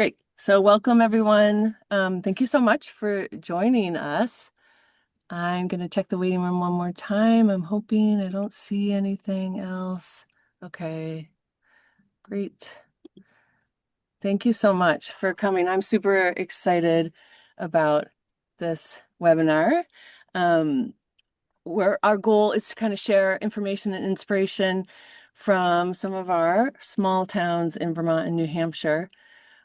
Great. So welcome everyone. Thank you so much for joining us. I'm going to check the waiting room one more time. I'm hoping I don't see anything else. Okay, great. Thank you so much for coming. I'm super excited about this webinar. Where our goal is to kind of share information and inspiration from some of our small towns in Vermont and New Hampshire.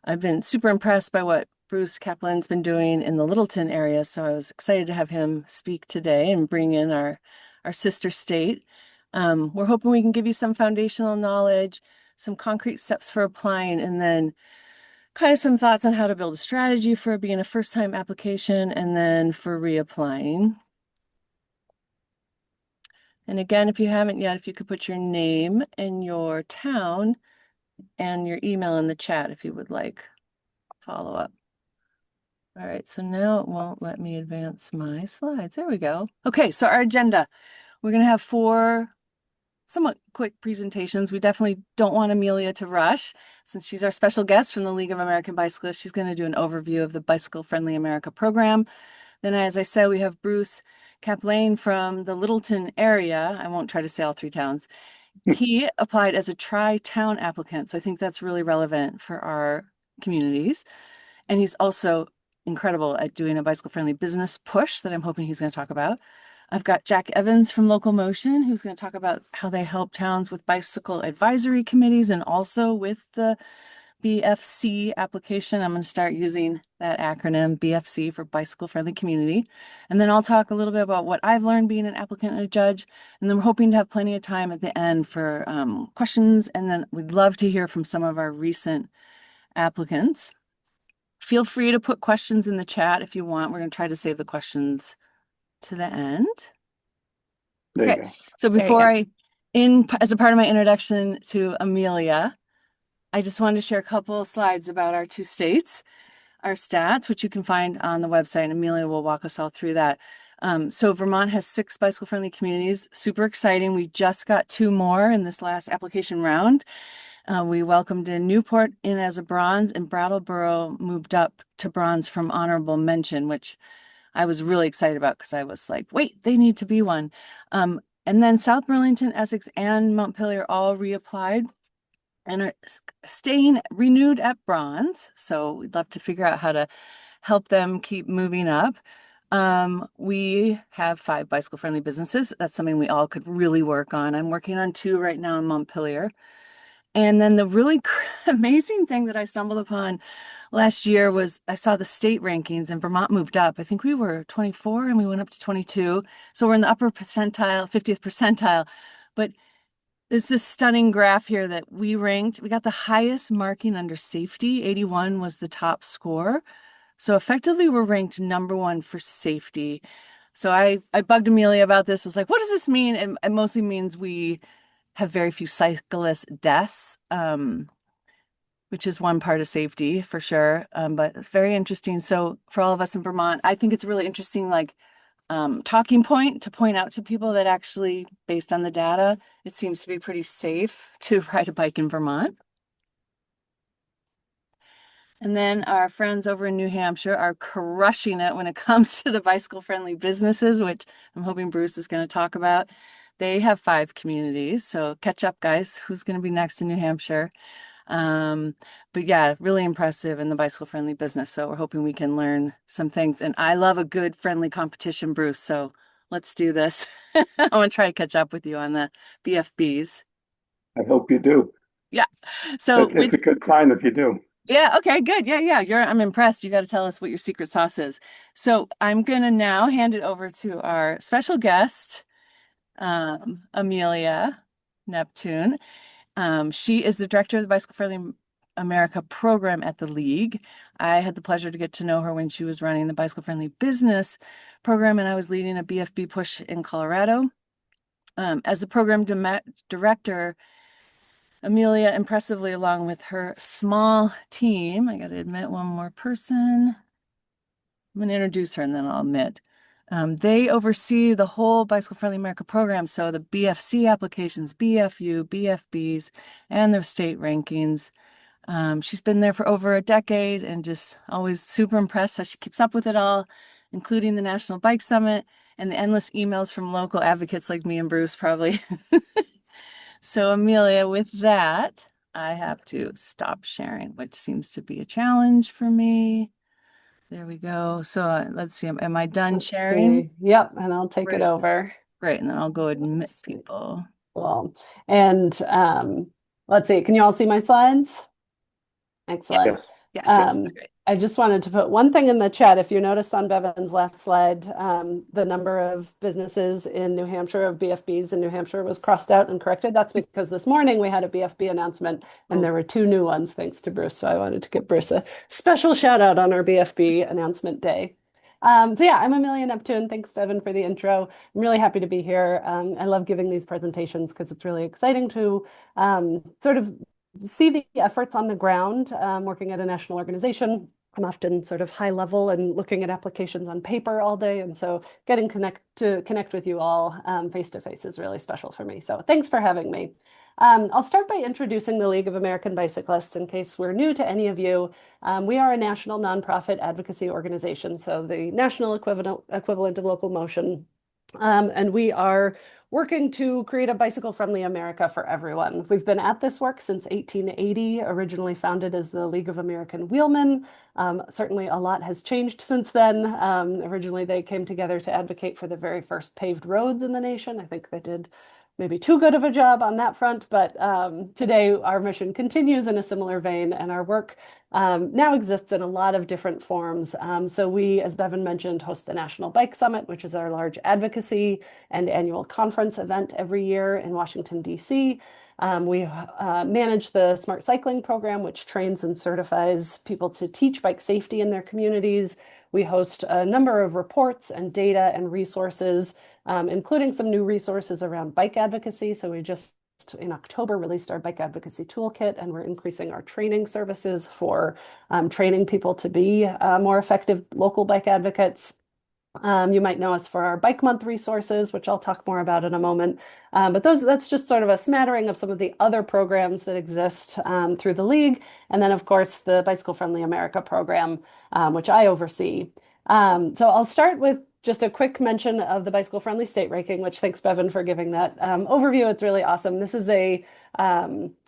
I've been super impressed by what Bruce Kaplan's been doing in the Littleton area, so I was excited to have him speak today and bring in our sister state. We're hoping we can give you some foundational knowledge, some concrete steps for applying, and then kind of some thoughts on how to build a strategy for being a first-time application and then for reapplying. And again, if you haven't yet, if you could put your name and your town and your email in the chat if you would like follow up. All right, so now it won't let me advance my slides. There we go. Okay, so our agenda. We're going to have 4 somewhat quick presentations. We definitely don't want Amelia to rush since she's our special guest from the League of American Bicyclists. She's going to do an overview of the Bicycle Friendly America program. Then, as I said, we have Bruce Kaplan from the Littleton area. I won't try to say all 3 towns. He applied as a tri-town applicant, so I think that's really relevant for our communities. And he's also incredible at doing a bicycle-friendly business push that I'm hoping he's going to talk about. I've got Jack Evans from Local Motion, who's going to talk about how they help towns with bicycle advisory committees and also with the BFC application. I'm going to start using that acronym BFC for Bicycle Friendly Community. And then I'll talk a little bit about what I've learned being an applicant and a judge. And then we're hoping to have plenty of time at the end for questions. And then we'd love to hear from some of our recent applicants. Feel free to put questions in the chat if you want. We're going to try to save the questions to the end. There Okay, you go. so before as a part of my introduction to Amelia, I just wanted to share a couple of slides about our 2 states, our stats, which you can find on the website, and Amelia will walk us all through that. So Vermont has 6 bicycle-friendly communities, super exciting. We just got 2 more in this last application round. We welcomed in Newport in as a bronze, and Brattleboro moved up to bronze from honorable mention, which I was really excited about because I was like, wait, they need to be one. And then South Burlington, Essex, and Montpelier all reapplied and are staying renewed at bronze. So we'd love to figure out how to help them keep moving up. We have 5 bicycle-friendly businesses. That's something we all could really work on. I'm working on 2 right now in Montpelier. And then the really amazing thing that I stumbled upon last year was I saw the state rankings and Vermont moved up. I think we were 24 and we went up to 22. So we're in the upper percentile, 50th percentile. But there's this stunning graph here that we got the highest marking under safety. 81 was the top score. So effectively we're ranked #1 for safety. So I bugged Amelia about this. It's like, what does this mean? And it mostly means we have very few cyclist deaths, which is one part of safety for sure. But very interesting. So for all of us in Vermont, I think it's a really interesting, talking point to point out to people that actually, based on the data, it seems to be pretty safe to ride a bike in Vermont. And then our friends over in New Hampshire are crushing it when it comes to the bicycle-friendly businesses, which I'm hoping Bruce is going to talk about. They have 5 communities, so catch up, guys. Who's going to be next in New Hampshire? But yeah, really impressive in the bicycle-friendly business. So we're hoping we can learn some things. And I love a good friendly competition, Bruce. So let's do this. I want to try to catch up with you on the BFBs. I hope you do. Yeah. So It's a good sign if you do. yeah, okay, good. Yeah. I'm impressed. You got to tell us what your secret sauce is. So I'm gonna now hand it over to our special guest, Amelia Neptune. She is the director of the Bicycle Friendly America program at the League. I had the pleasure to get to know her when she was running the Bicycle Friendly Business program, and I was leading a BFB push in Colorado. As the program director, Amelia impressively, along with her small team, I got to admit one more person. I'm going to introduce her and then I'll admit. They oversee the whole Bicycle Friendly America program. So the BFC applications, BFU, BFBs, and their state rankings. She's been there for over a decade and just always super impressed how she keeps up with it all, including the National Bike Summit and the endless emails from local advocates like me and Bruce, probably. So, Amelia, with that, I have to stop sharing, which seems to be a challenge for me. There we go. So, let's see. Am I done Let's sharing? see. Yep, and I'll take it Great. over. Great. And then I'll go admit Let's see. people. Cool. And let's see. Can you all see my slides? Yeah. Excellent. Yes. Yes. Yes. That's Um, great. I just wanted to put one thing in the chat. If you noticed on Bevan's last slide, the number of businesses in New Hampshire, of BFBs in New Hampshire, was crossed out and corrected. That's because this morning we had a BFB announcement and Oh, there were two new ones thanks to Bruce. So I wanted to give Bruce a special shout out on our BFB announcement day. So yeah, I'm Amelia Neptune. Thanks, Bevan, for the intro. I'm really happy to be here. I love giving these presentations because it's really exciting to sort of see the efforts on the ground, working at a national organization. I'm often sort of high level and looking at applications on paper all day. And so getting to connect with you all face to face is really special for me. So thanks for having me. I'll start by introducing the League of American Bicyclists in case we're new to any of you. We are a national nonprofit advocacy organization, so the national equivalent of Local Motion. And we are working to create a bicycle-friendly America for everyone. We've been at this work since 1880, originally founded as the League of American Wheelmen. Certainly a lot has changed since then. Originally, they came together to advocate for the very first paved roads in the nation. I think they did maybe too good of a job on that front, but today our mission continues in a similar vein, and our work now exists in a lot of different forms. So we, as Bevan mentioned, host the National Bike Summit, which is our large advocacy and annual conference event every year in Washington, D.C. We manage the Smart Cycling program, which trains and certifies people to teach bike safety in their communities. We host a number of reports and data and resources, including some new resources around bike advocacy. So we just in October released our bike advocacy toolkit, and we're increasing our training services for training people to be more effective local bike advocates. You might know us for our Bike Month resources, which I'll talk more about in a moment. But that's just sort of a smattering of some of the other programs that exist through the League. And then, of course, the Bicycle Friendly America program, which I oversee. So I'll start with just a quick mention of the Bicycle Friendly State Ranking, which thanks, Bevan, for giving that overview. It's really awesome. This is a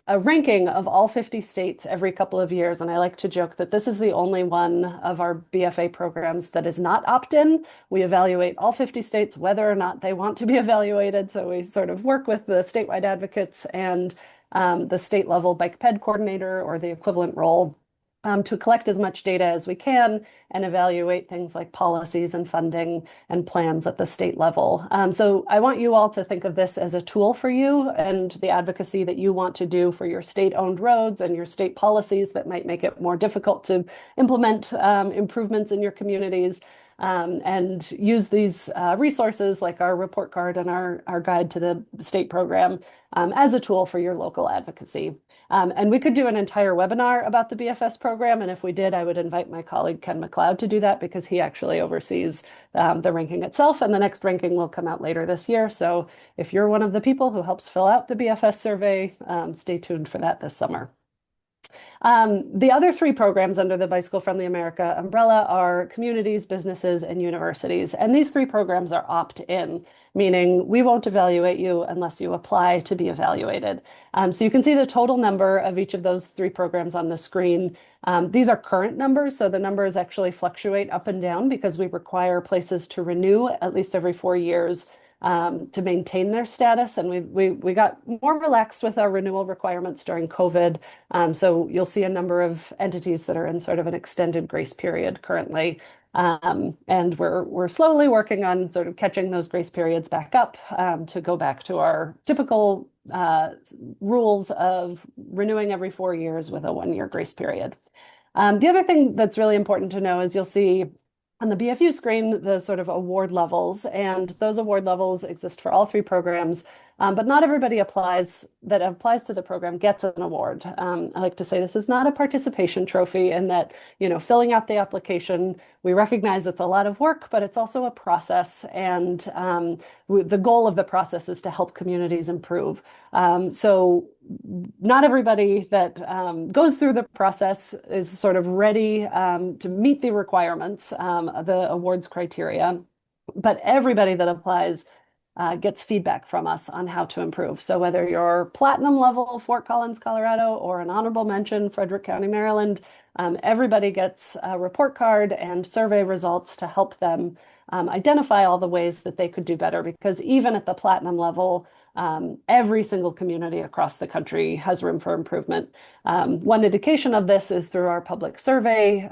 ranking of all 50 states every couple of years. And I like to joke that this is the only one of our BFA programs that is not opt-in. We evaluate all 50 states, whether or not they want to be evaluated. So we sort of work with the statewide advocates and the state level bike ped coordinator or the equivalent role to collect as much data as we can and evaluate things like policies and funding and plans at the state level. So I want you all to think of this as a tool for you and the advocacy that you want to do for your state-owned roads and your state policies that might make it more difficult to implement improvements in your communities. And use these resources like our report card and our guide to the state program as a tool for your local advocacy. And we could do an entire webinar about the BFS program. And if we did, I would invite my colleague Ken McLeod to do that because he actually oversees the ranking itself. And the next ranking will come out later this year. So if you're one of the people who helps fill out the BFS survey, stay tuned for that this summer. The other three programs under the Bicycle Friendly America umbrella are communities, businesses, and universities. And these three programs are opt-in, meaning we won't evaluate you unless you apply to be evaluated. So you can see the total number of each of those three programs on the screen. These are current numbers, so the numbers actually fluctuate up and down because we require places to renew at least every 4 years to maintain their status. And we got more relaxed with our renewal requirements during COVID. So you'll see a number of entities that are in sort of an extended grace period currently. And we're slowly working on sort of catching those grace periods back up to go back to our typical rules of renewing every 4 years with a 1-year grace period. The other thing that's really important to know is you'll see on the BFU screen, the sort of award levels, and those award levels exist for all three programs. But not everybody that applies to the program gets an award. I like to say this is not a participation trophy, and that, filling out the application, we recognize it's a lot of work, but it's also a process. And the goal of the process is to help communities improve. So not everybody that goes through the process is sort of ready to meet the requirements, the awards criteria, but everybody that applies gets feedback from us on how to improve. So whether you're platinum level, Fort Collins, Colorado, or an honorable mention, Frederick County, Maryland, everybody gets a report card and survey results to help them identify all the ways that they could do better. Because even at the platinum level, every single community across the country has room for improvement. One indication of this is through our public survey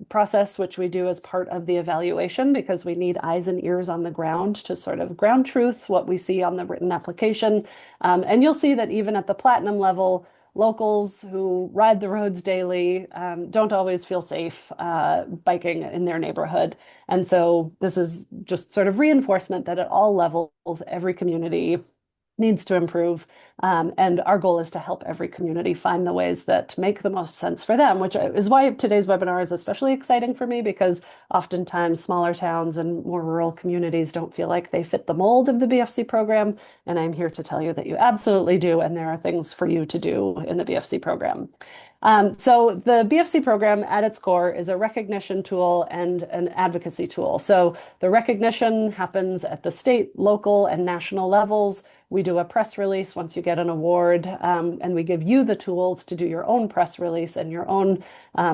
process, which we do as part of the evaluation, because we need eyes and ears on the ground to sort of ground truth what we see on the written application. And you'll see that even at the platinum level, locals who ride the roads daily don't always feel safe biking in their neighborhood. And so this is just sort of reinforcement that at all levels, every community needs to improve. And our goal is to help every community find the ways that make the most sense for them, which is why today's webinar is especially exciting for me, because oftentimes smaller towns and more rural communities don't feel like they fit the mold of the BFC program. And I'm here to tell you that you absolutely do, and there are things for you to do in the BFC program. So the BFC program at its core is a recognition tool and an advocacy tool. So the recognition happens at the state, local, and national levels. We do a press release once you get an award, and we give you the tools to do your own press release and your own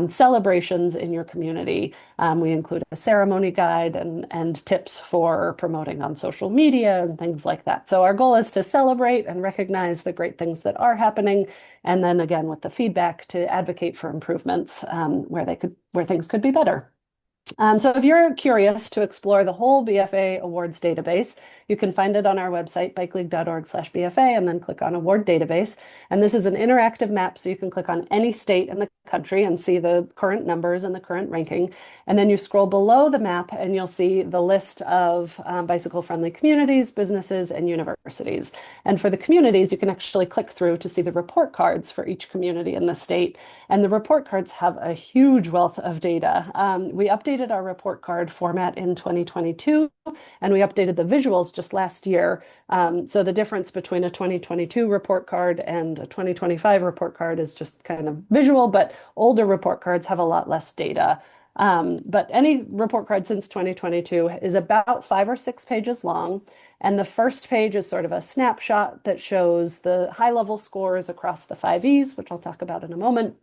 celebrations in your community. We include a ceremony guide and tips for promoting on social media and things like that. So our goal is to celebrate and recognize the great things that are happening, and then again with the feedback to advocate for improvements where things could be better. So if you're curious to explore the whole BFA awards database, you can find it on our website, bikeleague.org/BFA, and then click on award database. And this is an interactive map, so you can click on any state in the country and see the current numbers and the current ranking. And then you scroll below the map and you'll see the list of bicycle-friendly communities, businesses, and universities. And for the communities, you can actually click through to see the report cards for each community in the state. And the report cards have a huge wealth of data. We updated our report card format in 2022, and we updated the visuals just last year. So the difference between a 2022 report card and a 2025 report card is just kind of visual, but older report cards have a lot less data. But any report card since 2022 is about 5 or 6 pages long. And the first page is sort of a snapshot that shows the high-level scores across the 5 E's, which I'll talk about in a moment.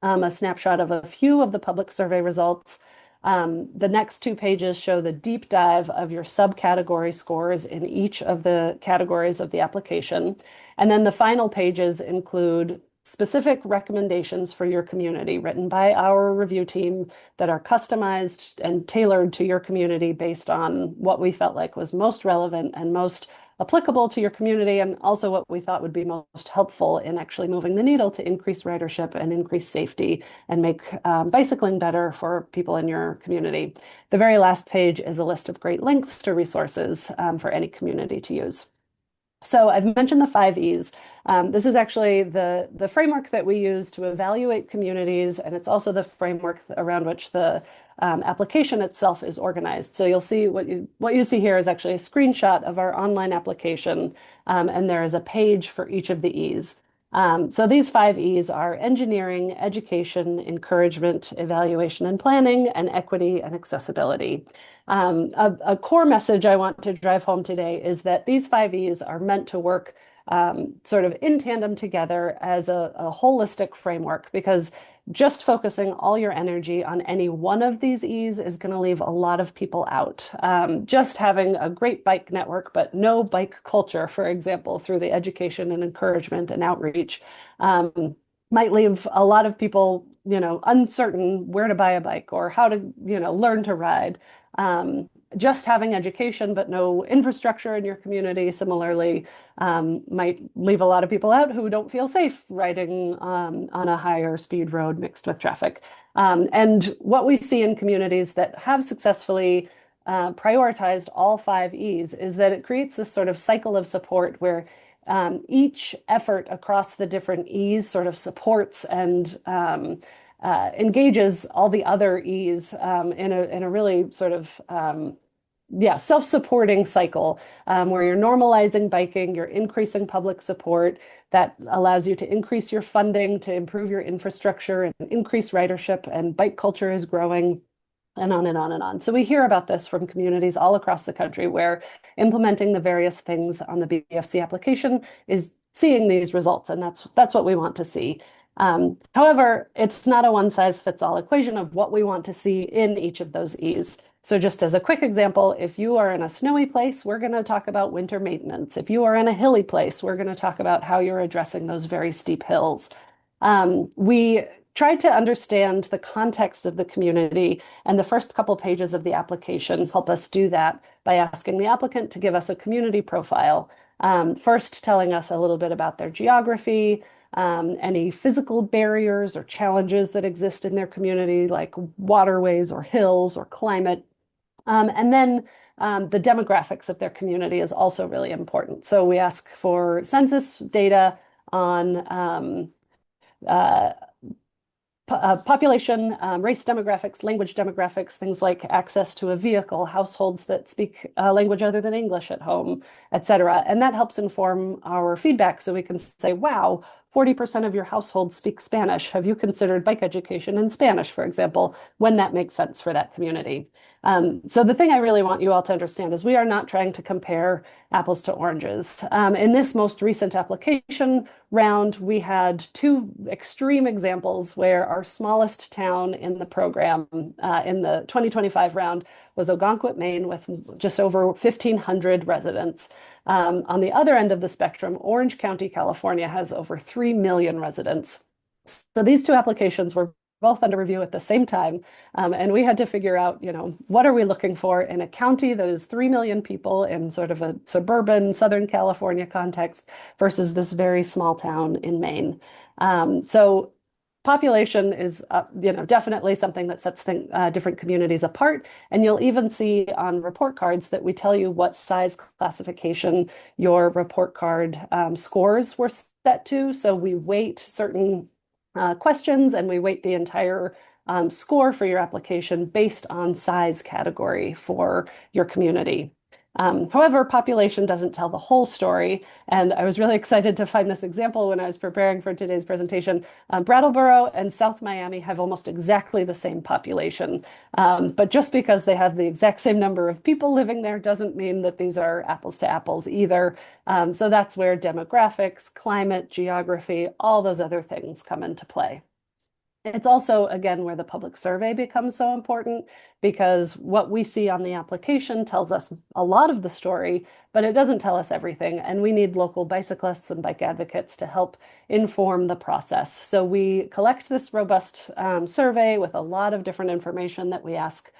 A snapshot of a few of the public survey results. The next 2 pages show the deep dive of your subcategory scores in each of the categories of the application. And then the final pages include specific recommendations for your community written by our review team that are customized and tailored to your community based on what we felt like was most relevant and most applicable to your community, and also what we thought would be most helpful in actually moving the needle to increase ridership and increase safety and make bicycling better for people in your community. The very last page is a list of great links to resources for any community to use. So I've mentioned the 5 E's. This is actually the framework that we use to evaluate communities, and it's also the framework around which the application itself is organized. So you'll see what you see here is actually a screenshot of our online application, and there is a page for each of the E's. So these 5 E's are engineering, education, encouragement, evaluation and planning, and equity and accessibility. A core message I want to drive home today is that these 5 E's are meant to work sort of in tandem together as a holistic framework, because just focusing all your energy on any one of these E's is going to leave a lot of people out. Just having a great bike network, but no bike culture, for example, through the education and encouragement and outreach, might leave a lot of people, uncertain where to buy a bike or how to, learn to ride. Just having education but no infrastructure in your community similarly might leave a lot of people out who don't feel safe riding on a higher speed road mixed with traffic. And what we see in communities that have successfully prioritized all 5 E's is that it creates this sort of cycle of support where each effort across the different E's sort of supports and engages all the other E's in a really sort of self-supporting cycle where you're normalizing biking, you're increasing public support that allows you to increase your funding, to improve your infrastructure and increase ridership, and bike culture is growing, and on and on and on. So we hear about this from communities all across the country where implementing the various things on the BFC application is seeing these results, and that's what we want to see. However, it's not a one-size-fits-all equation of what we want to see in each of those E's. So just as a quick example, if you are in a snowy place, we're going to talk about winter maintenance. If you are in a hilly place, we're going to talk about how you're addressing those very steep hills. We tried to understand the context of the community, and the first couple pages of the application help us do that by asking the applicant to give us a community profile. First, telling us a little bit about their geography, any physical barriers or challenges that exist in their community, like waterways or hills or climate. And then the demographics of their community is also really important. So we ask for census data on population, race demographics, language demographics, things like access to a vehicle, households that speak a language other than English at home, et cetera. And that helps inform our feedback so we can say, wow, 40% of your household speak Spanish. Have you considered bike education in Spanish, for example, when that makes sense for that community? So the thing I really want you all to understand is we are not trying to compare apples to oranges. In this most recent application round, we had 2 extreme examples where our smallest town in the program in the 2025 round was Ogunquit, Maine, with just over 1,500 residents. On the other end of the spectrum, Orange County, California has over 3 million residents. So these 2 applications were both under review at the same time. And we had to figure out, what are we looking for in a county that is 3 million people in sort of a suburban Southern California context versus this very small town in Maine. So population is, definitely something that sets different communities apart. And you'll even see on report cards that we tell you what size classification your report card scores were set to. So we weight certain questions and we weight the entire score for your application based on size category for your community. However, population doesn't tell the whole story, and I was really excited to find this example when I was preparing for today's presentation. Brattleboro and South Miami have almost exactly the same population, but just because they have the exact same number of people living there doesn't mean that these are apples to apples either. So that's where demographics, climate, geography, all those other things come into play. It's also, again, where the public survey becomes so important because what we see on the application tells us a lot of the story, but it doesn't tell us everything. And we need local bicyclists and bike advocates to help inform the process. So we collect this robust survey with a lot of different information that we ask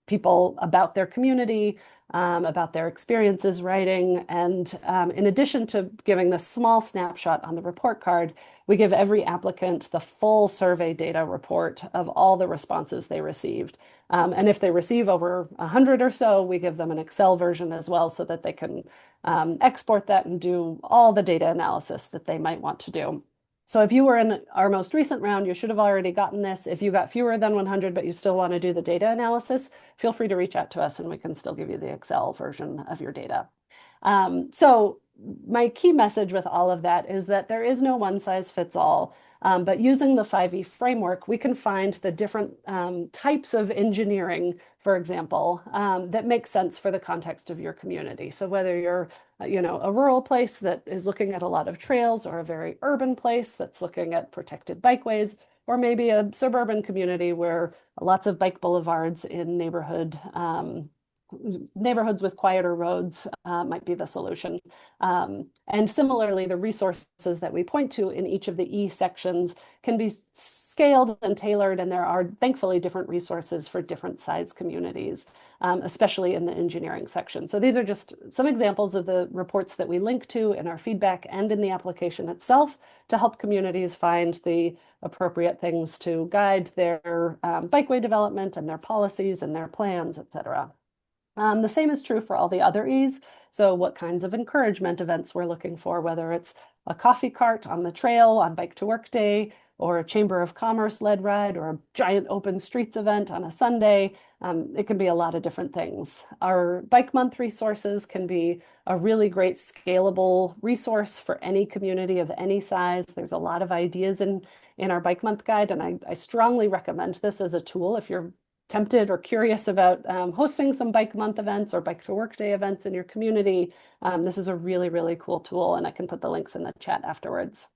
people about their community, about their experiences riding. And in addition to giving this small snapshot on the report card, we give every applicant the full survey data report of all the responses they received. And if they receive over 100 or so, we give them an Excel version as well so that they can export that and do all the data analysis that they might want to do. So if you were in our most recent round, you should have already gotten this. If you got fewer than 100, but you still want to do the data analysis, feel free to reach out to us and we can still give you the Excel version of your data. So my key message with all of that is that there is no one size fits all, but using the 5E framework, we can find the different types of engineering, for example, that make sense for the context of your community. So whether you're a rural place that is looking at a lot of trails or a very urban place that's looking at protected bikeways, or maybe a suburban community where lots of bike boulevards in neighborhoods with quieter roads might be the solution. And similarly, the resources that we point to in each of the E sections can be scaled and tailored, and there are thankfully different resources for different size communities, especially in the engineering section. So these are just some examples of the reports that we link to in our feedback and in the application itself to help communities find the appropriate things to guide their bikeway development and their policies and their plans, et cetera. The same is true for all the other E's. So what kinds of encouragement events we're looking for, whether it's a coffee cart on the trail on Bike to Work Day, or a Chamber of Commerce led ride, or a giant open streets event on a Sunday. It can be a lot of different things. Our Bike Month resources can be a really great scalable resource for any community of any size. There's a lot of ideas in our Bike Month guide, and I strongly recommend this as a tool if you're tempted or curious about hosting some Bike Month events or Bike to Work Day events in your community. This is a really, really cool tool, and I can put the links in the chat afterwards.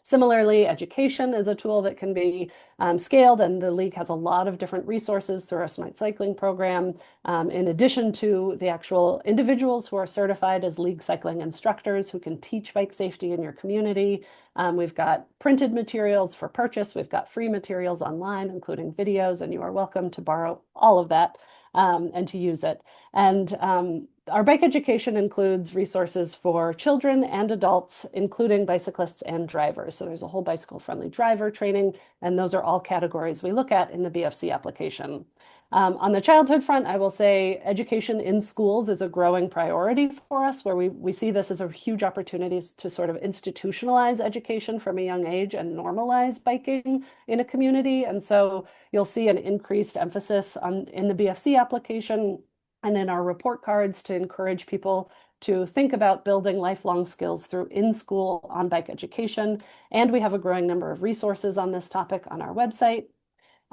Similarly, education is a tool that can be scaled, and the League has a lot of different resources through our Smart Cycling program. In addition to the actual individuals who are certified as League cycling instructors who can teach bike safety in your community, we've got printed materials for purchase. We've got free materials online, including videos, and you are welcome to borrow all of that and to use it. And our bike education includes resources for children and adults, including bicyclists and drivers. So there's a whole bicycle-friendly driver training, and those are all categories we look at in the BFC application. On the childhood front, I will say education in schools is a growing priority for us, where we see this as a huge opportunity to sort of institutionalize education from a young age and normalize biking in a community. And so you'll see an increased emphasis in the BFC application and in our report cards to encourage people to think about building lifelong skills through in-school on-bike education. And we have a growing number of resources on this topic on our website.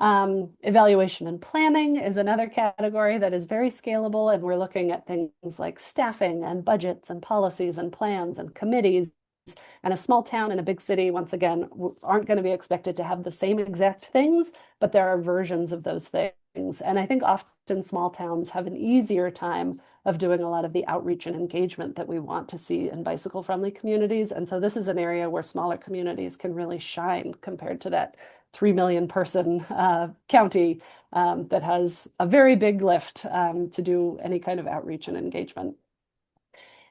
Evaluation and planning is another category that is very scalable, and we're looking at things like staffing and budgets and policies and plans and committees. And a small town and a big city, once again, aren't going to be expected to have the same exact things, but there are versions of those things. And I think often small towns have an easier time of doing a lot of the outreach and engagement that we want to see in bicycle-friendly communities. And so this is an area where smaller communities can really shine compared to that 3 million person county that has a very big lift to do any kind of outreach and engagement.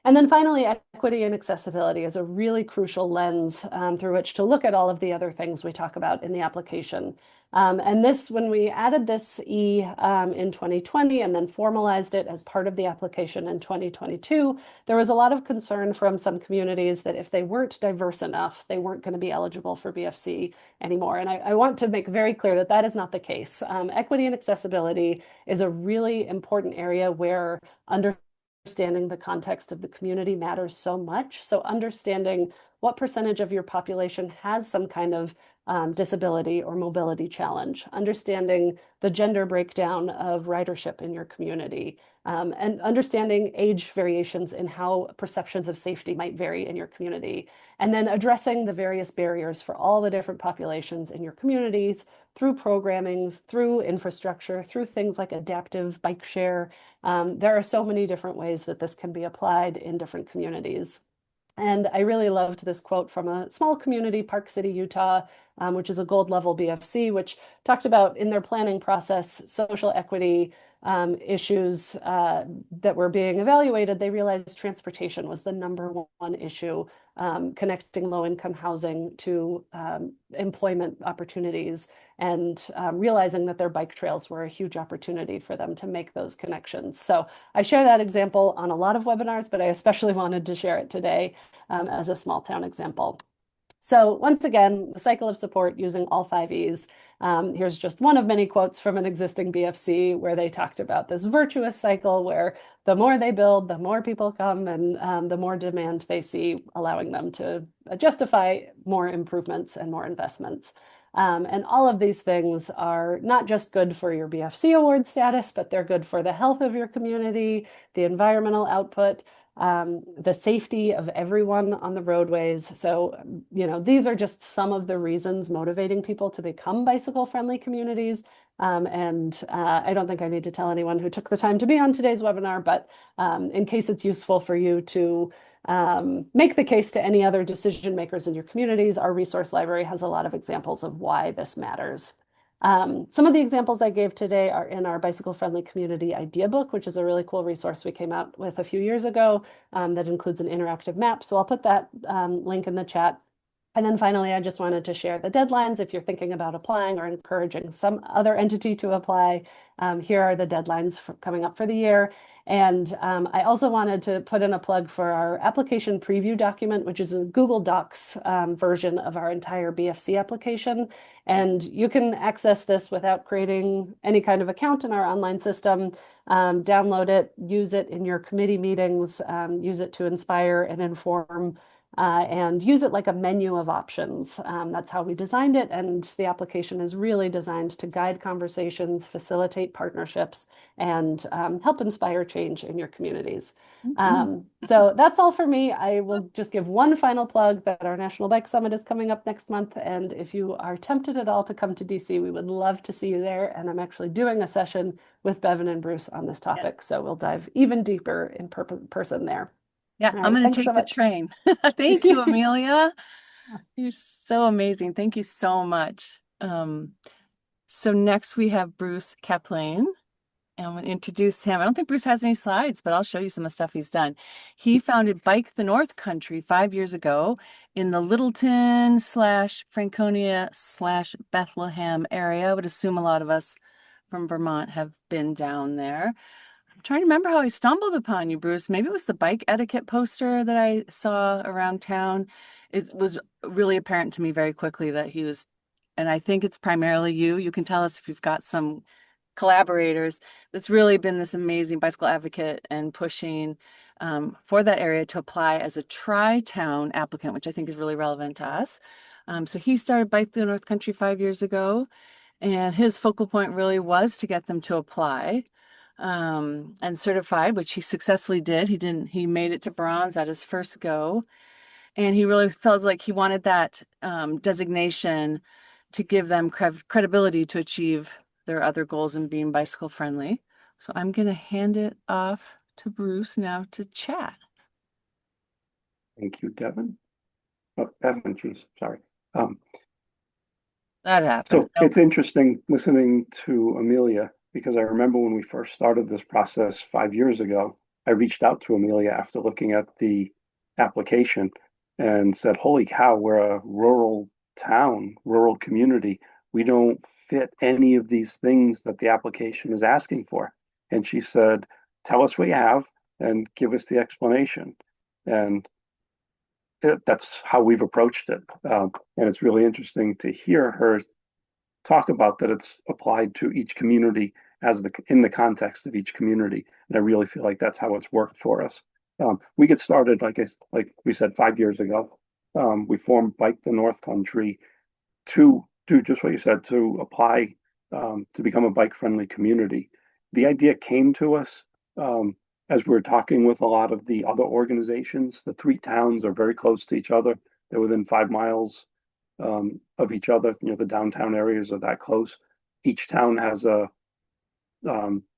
And then finally, equity and accessibility is a really crucial lens through which to look at all of the other things we talk about in the application. And this, when we added this E in 2020 and then formalized it as part of the application in 2022, there was a lot of concern from some communities that if they weren't diverse enough, they weren't going to be eligible for BFC anymore. And I want to make very clear that that is not the case. Equity and accessibility is a really important area where understanding the context of the community matters so much. So understanding what percentage of your population has some kind of disability or mobility challenge, understanding the gender breakdown of ridership in your community, and understanding age variations in how perceptions of safety might vary in your community, and then addressing the various barriers for all the different populations in your communities through programming, through infrastructure, through things like adaptive bike share. There are so many different ways that this can be applied in different communities. And I really loved this quote from a small community, Park City, Utah, which is a gold level BFC, which talked about in their planning process, social equity issues that were being evaluated. They realized transportation was the #1 issue, connecting low-income housing to employment opportunities, and realizing that their bike trails were a huge opportunity for them to make those connections. So I share that example on a lot of webinars, but I especially wanted to share it today as a small town example. So once again, the cycle of support using all 5 E's. Here's just one of many quotes from an existing BFC where they talked about this virtuous cycle where the more they build, the more people come, and the more demand they see, allowing them to justify more improvements and more investments. And all of these things are not just good for your BFC award status, but they're good for the health of your community, the environmental output, the safety of everyone on the roadways. So, these are just some of the reasons motivating people to become bicycle-friendly communities. And I don't think I need to tell anyone who took the time to be on today's webinar, but in case it's useful for you to make the case to any other decision makers in your communities, our resource library has a lot of examples of why this matters. Some of the examples I gave today are in our bicycle-friendly community idea book, which is a really cool resource we came out with a few years ago that includes an interactive map. So I'll put that link in the chat. And then finally, I just wanted to share the deadlines. If you're thinking about applying or encouraging some other entity to apply, here are the deadlines coming up for the year. And I also wanted to put in a plug for our application preview document, which is a Google Docs version of our entire BFC application. And you can access this without creating any kind of account in our online system. Download it, use it in your committee meetings, use it to inspire and inform and use it like a menu of options. That's how we designed it. And the application is really designed to guide conversations, facilitate partnerships, and help inspire change in your communities. So that's all for me. I will just give one final plug that our National Bike Summit is coming up next month. And if you are tempted at all to come to DC, we would love to see you there. And I'm actually doing a session with Bevan and Bruce on this topic. So we'll dive even deeper in person there. Yeah, All I'm right, going to thanks take so the much. train. Thank you, Amelia. You're so amazing. Thank you so much. So next we have Bruce Kaplan. And I'm going to introduce him. I don't think Bruce has any slides, but I'll show you some of the stuff he's done. He founded Bike the North Country 5 years ago in the Littleton / Franconia / Bethlehem area. I would assume a lot of us from Vermont have been down there. I'm trying to remember how I stumbled upon you, Bruce. Maybe it was the bike etiquette poster that I saw around town. It was really apparent to me very quickly that he was, and I think it's primarily you. You can tell us if you've got some collaborators that's really been this amazing bicycle advocate and pushing for that area to apply as a tri-town applicant, which I think is really relevant to us. So he started Bike the North Country 5 years ago, and his focal point really was to get them to apply and certified, which he successfully did. He made it to bronze at his first go. And he really felt like he wanted that designation to give them credibility to achieve their other goals in being bicycle friendly. So I'm going to hand it off to Bruce now to chat. Thank you, Devin. Oh, Devin, geez, sorry. Um, That happens. so it's interesting listening to Amelia because I remember when we first started this process 5 years ago, I reached out to Amelia after looking at the application and said, "Holy cow, we're a rural town, rural community. We don't fit any of these things that the application is asking for." And she said, "Tell us what you have and give us the explanation." And that's how we've approached it. And it's really interesting to hear her talk about that it's applied to each community as in the context of each community. And I really feel like that's how it's worked for us. We get started, like we said, 5 years ago. We formed Bike the North Country to do just what you said, to apply to become a bike friendly community. The idea came to us as we were talking with a lot of the other organizations. The three towns are very close to each other. They're within 5 miles of each other. You know, the downtown areas are that close. Each town has a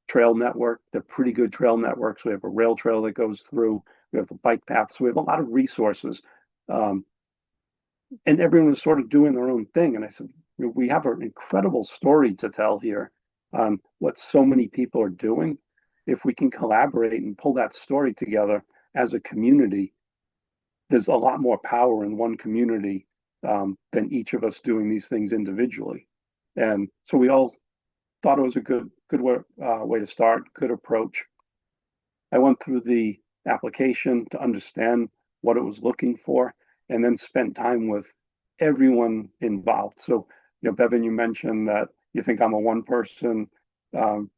trail network. They're pretty good trail networks. We have a rail trail that goes through. We have the bike paths. We have a lot of resources. And everyone was sort of doing their own thing. And I said, we have an incredible story to tell here on what so many people are doing. If we can collaborate and pull that story together as a community, there's a lot more power in one community than each of us doing these things individually. And so we all thought it was a good way to start, good approach. I went through the application to understand what it was looking for, and then spent time with everyone involved. So, Bevan, you mentioned that you think I'm a one-person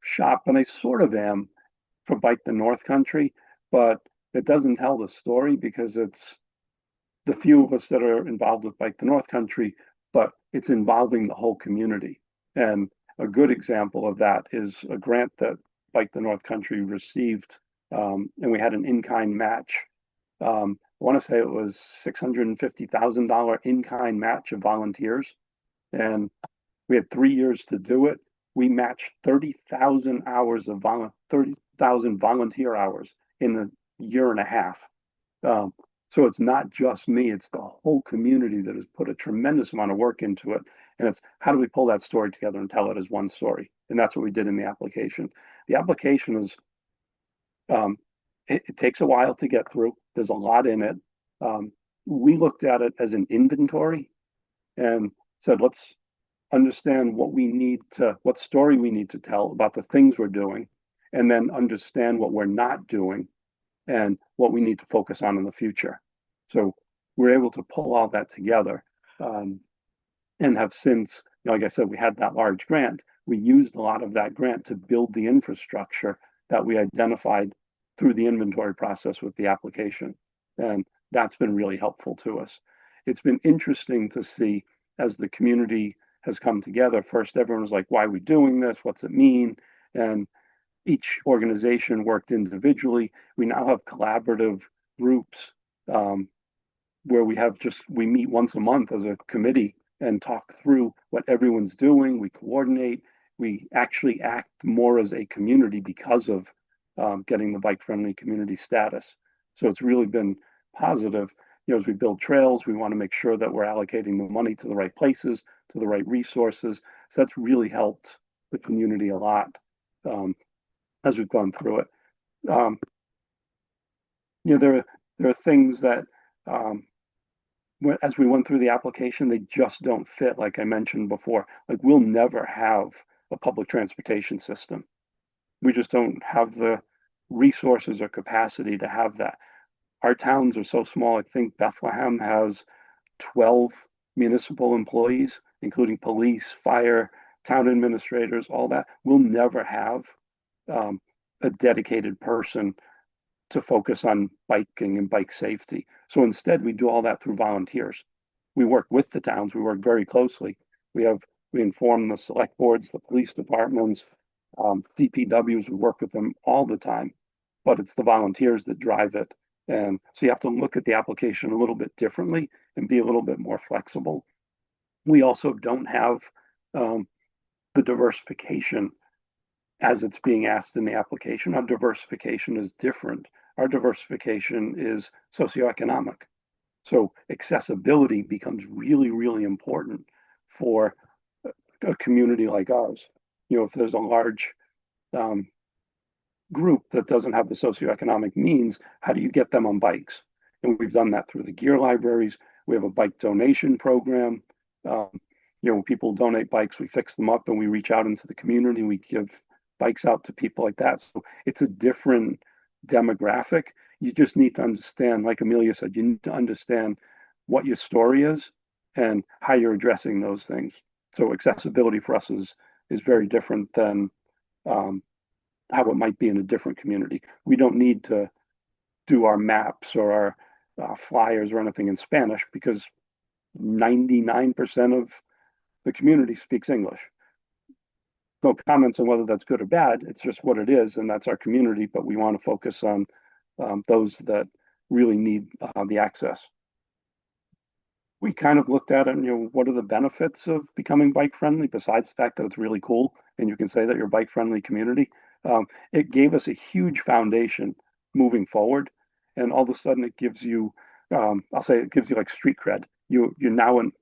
shop, and I sort of am for Bike the North Country, but it doesn't tell the story because it's the few of us that are involved with Bike the North Country, but it's involving the whole community. And a good example of that is a grant that Bike the North Country received, and we had an in-kind match. I want to say it was $650,000 in-kind match of volunteers, and we had 3 years to do it. We matched 30,000 hours of 30,000 volunteer hours in a year and a half. So it's not just me, it's the whole community that has put a tremendous amount of work into it. And it's how do we pull that story together and tell it as one story? And that's what we did in the application. The application is, it takes a while to get through. There's a lot in it. we looked at it as an inventory and said, let's understand what story we need to tell about the things we're doing, and then understand what we're not doing and what we need to focus on in the future. So we're able to pull all that together, and have since, like I said, we had that large grant. We used a lot of that grant to build the infrastructure that we identified through the inventory process with the application. And that's been really helpful to us. It's been interesting to see as the community has come together. First, everyone was like, why are we doing this? What's it mean? And each organization worked individually. We now have collaborative groups, where we meet once a month as a committee and talk through what everyone's doing. We coordinate. We actually act more as a community because of getting the bike friendly community status. So it's really been positive. As we build trails, we want to make sure that we're allocating the money to the right places, to the right resources. So that's really helped the community a lot, as we've gone through it. Um, there are things that, um, as we went through the application, they just don't fit, like I mentioned before. Like, we'll never have a public transportation system. We just don't have the resources or capacity to have that. Our towns are so small. I think Bethlehem has 12 municipal employees, including police, fire, town administrators, all that. We'll never have a dedicated person to focus on biking and bike safety. So instead, we do all that through volunteers. We work with the towns. We work very closely. We inform the select boards, the police departments, DPWs. We work with them all the time, but it's the volunteers that drive it. And so you have to look at the application a little bit differently and be a little bit more flexible. We also don't have the diversification as it's being asked in the application. Our diversification is different. Our diversification is socioeconomic. So accessibility becomes really, really important for a community like ours. If there's a large group that doesn't have the socioeconomic means, how do you get them on bikes? And we've done that through the gear libraries. We have a bike donation program. When people donate bikes, we fix them up and we reach out into the community. We give bikes out to people like that. So it's a different demographic. You just need to understand, like Amelia said, you need to understand what your story is and how you're addressing those things. So accessibility for us is very different than how it might be in a different community. We don't need to do our maps or our flyers or anything in Spanish because 99% of the community speaks English. No comments on whether that's good or bad. It's just what it is, and that's our community. But we want to focus on those that really need the access. We kind of looked at it, what are the benefits of becoming bike friendly besides the fact that it's really cool and you can say that you're a bike friendly community. It gave us a huge foundation moving forward, and all of a sudden it gives you, I'll say it gives you like street cred. You're now an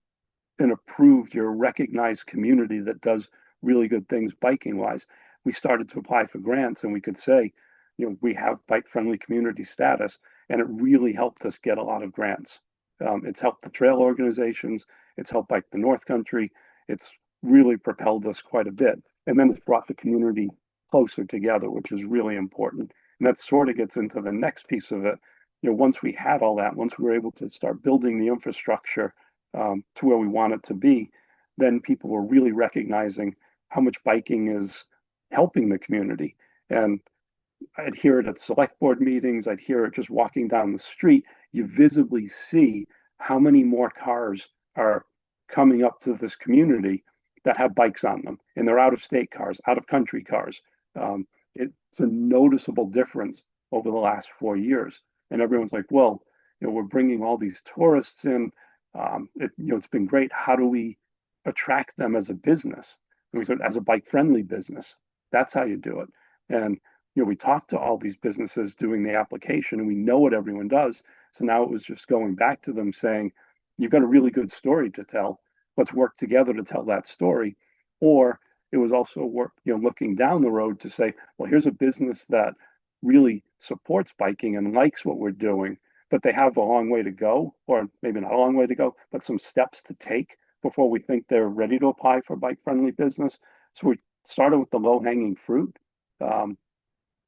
approved, you're a recognized community that does really good things biking wise. We started to apply for grants and we could say, we have bike friendly community status, and it really helped us get a lot of grants. It's helped the trail organizations, it's helped Bike the North Country, it's really propelled us quite a bit. And then it's brought the community closer together, which is really important. And that sort of gets into the next piece of it. Once we had all that, once we were able to start building the infrastructure to where we want it to be, then people were really recognizing how much biking is helping the community. And I'd hear it at select board meetings, I'd hear it just walking down the street. You visibly see how many more cars are coming up to this community that have bikes on them, and they're out of state cars, out of country cars. It's a noticeable difference over the last 4 years. And everyone's like, well, we're bringing all these tourists in. It's been great. How do we attract them as a business? And we said, as a bike friendly business, that's how you do it. And we talked to all these businesses doing the application, and we know what everyone does. So now it was just going back to them saying, you've got a really good story to tell. Let's work together to tell that story. Or it was also looking down the road to say, well, here's a business that really supports biking and likes what we're doing. but they have a long way to go, or maybe not a long way to go, but some steps to take before we think they're ready to apply for bike-friendly business. So we started with the low-hanging fruit, um,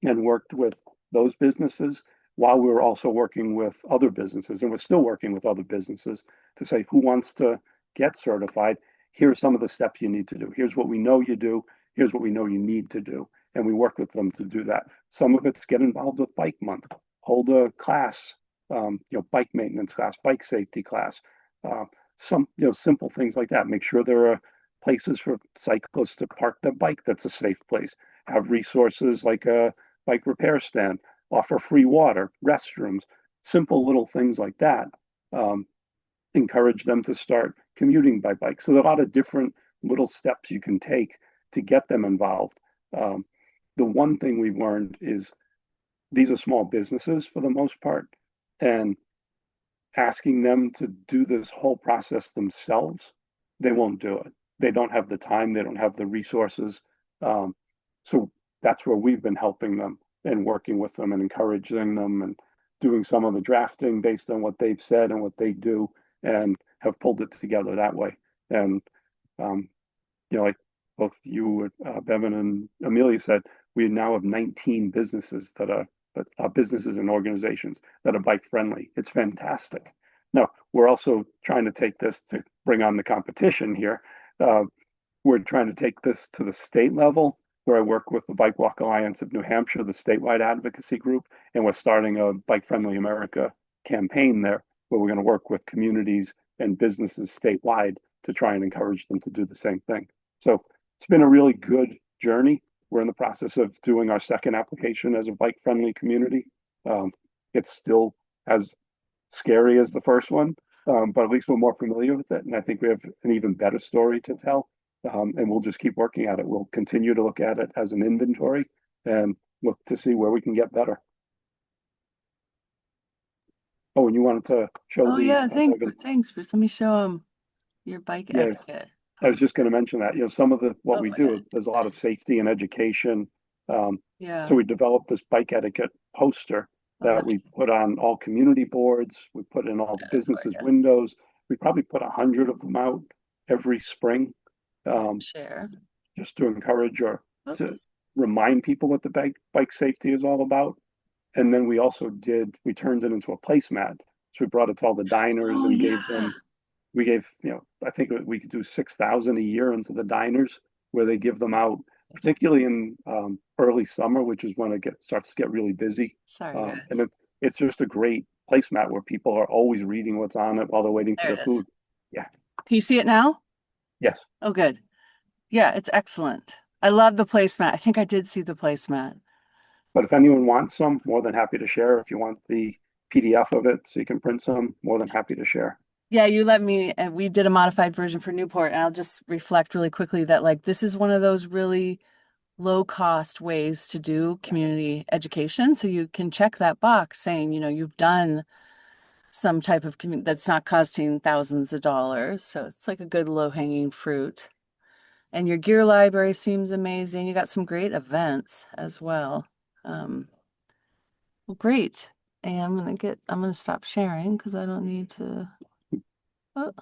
and worked with those businesses while we were also working with other businesses. And we're still working with other businesses to say, who wants to get certified? Here are some of the steps you need to do. Here's what we know you do. Here's what we know you need to do. And we work with them to do that. Some of it's get involved with Bike Month, hold a class, bike maintenance class, bike safety class, uh, some, simple things like that. Make sure there are places for cyclists to park their bike that's a safe place. Have resources like a bike repair stand, offer free water, restrooms, simple little things like that. Um, Encourage them to start commuting by bike. So there are a lot of different little steps you can take to get them involved. Um, the one thing we've learned is these are small businesses for the most part, and asking them to do this whole process themselves, they won't do it. They don't have the time, they don't have the resources. Um, so that's where we've been helping them and working with them and encouraging them and doing some of the drafting based on what they've said and what they do, and have pulled it together that way. And um, like both you, Bevan, and Amelia said, we now have 19 businesses that are businesses and organizations that are bike friendly. It's fantastic. Now, we're also trying to take this to bring on the competition here. Uh, we're trying to take this to the state level, where I work with the Bike Walk Alliance of New Hampshire, the statewide advocacy group, and we're starting a Bike Friendly America campaign there, where we're going to work with communities and businesses statewide to try and encourage them to do the same thing. So it's been a really good journey. We're in the process of doing our second application as a bike friendly community. It's still as scary as the first one, but at least we're more familiar with it. And I think we have an even better story to tell. And we'll just keep working at it. We'll continue to look at it as an inventory and look to see where we can get better. Oh, and you wanted to show Oh the, yeah, thanks, Bruce. Let me show them your bike yes, etiquette I was post. just going to mention that, some of the what Oh we my do, God. there's a lot of safety and education. Um, Yeah. so we developed this bike etiquette poster Oh, that we put on all community boards. We put in all the that's businesses' gorgeous. windows. We probably put 100 of them out every spring, um, Share. just to encourage or to Oops. remind people what the bike safety is all about. And then we turned it into a placemat. So we brought it to all the diners Oh and yeah. we gave, I think we could do 6,000 a year into the diners, where they give them out, particularly in early summer, which is when starts to get really busy. Sorry, And guys. it's just a great placemat where people are always reading what's on it while they're waiting for There their it is. food. Yeah. Can you see it now? Yes. Oh, good. Yeah, it's excellent. I love the placemat. I think I did see the placemat. But if anyone wants some, more than happy to share. If you want the PDF of it so you can print some, more than happy to share. Yeah, you let me, and we did a modified version for Newport, and I'll just reflect really quickly that like this is one of those really low cost ways to do community education. So you can check that box saying, you've done some type of community that's not costing thousands of dollars. So it's like a good low hanging fruit. And your gear library seems amazing. You got some great events as well. Um, well, great. And I'm gonna stop sharing because I don't need to oh,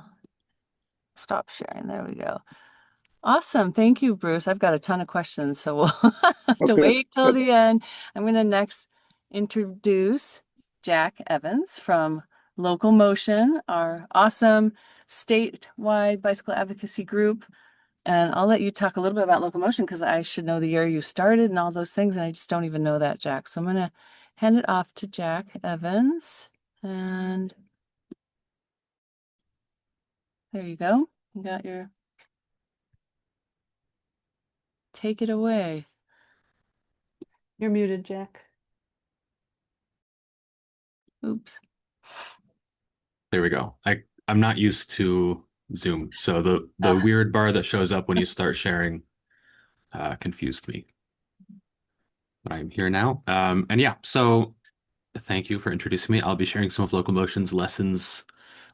stop sharing. There we go. Awesome. Thank you, Bruce. I've got a ton of questions, so we'll have Oh, to good, wait till good. the end. I'm going to next introduce Jack Evans from Local Motion, our awesome statewide bicycle advocacy group. And I'll let you talk a little bit about Local Motion because I should know the year you started and all those things, and I just don't even know that, Jack. So I'm going to hand it off to Jack Evans. And there you go. You got your take it away. You're muted, Jack. Oops. There we go. I'm not used to Zoom, so the weird bar that shows up when you start sharing confused me. But I'm here now. And yeah, so thank you for introducing me. I'll be sharing some of Local Motion's lessons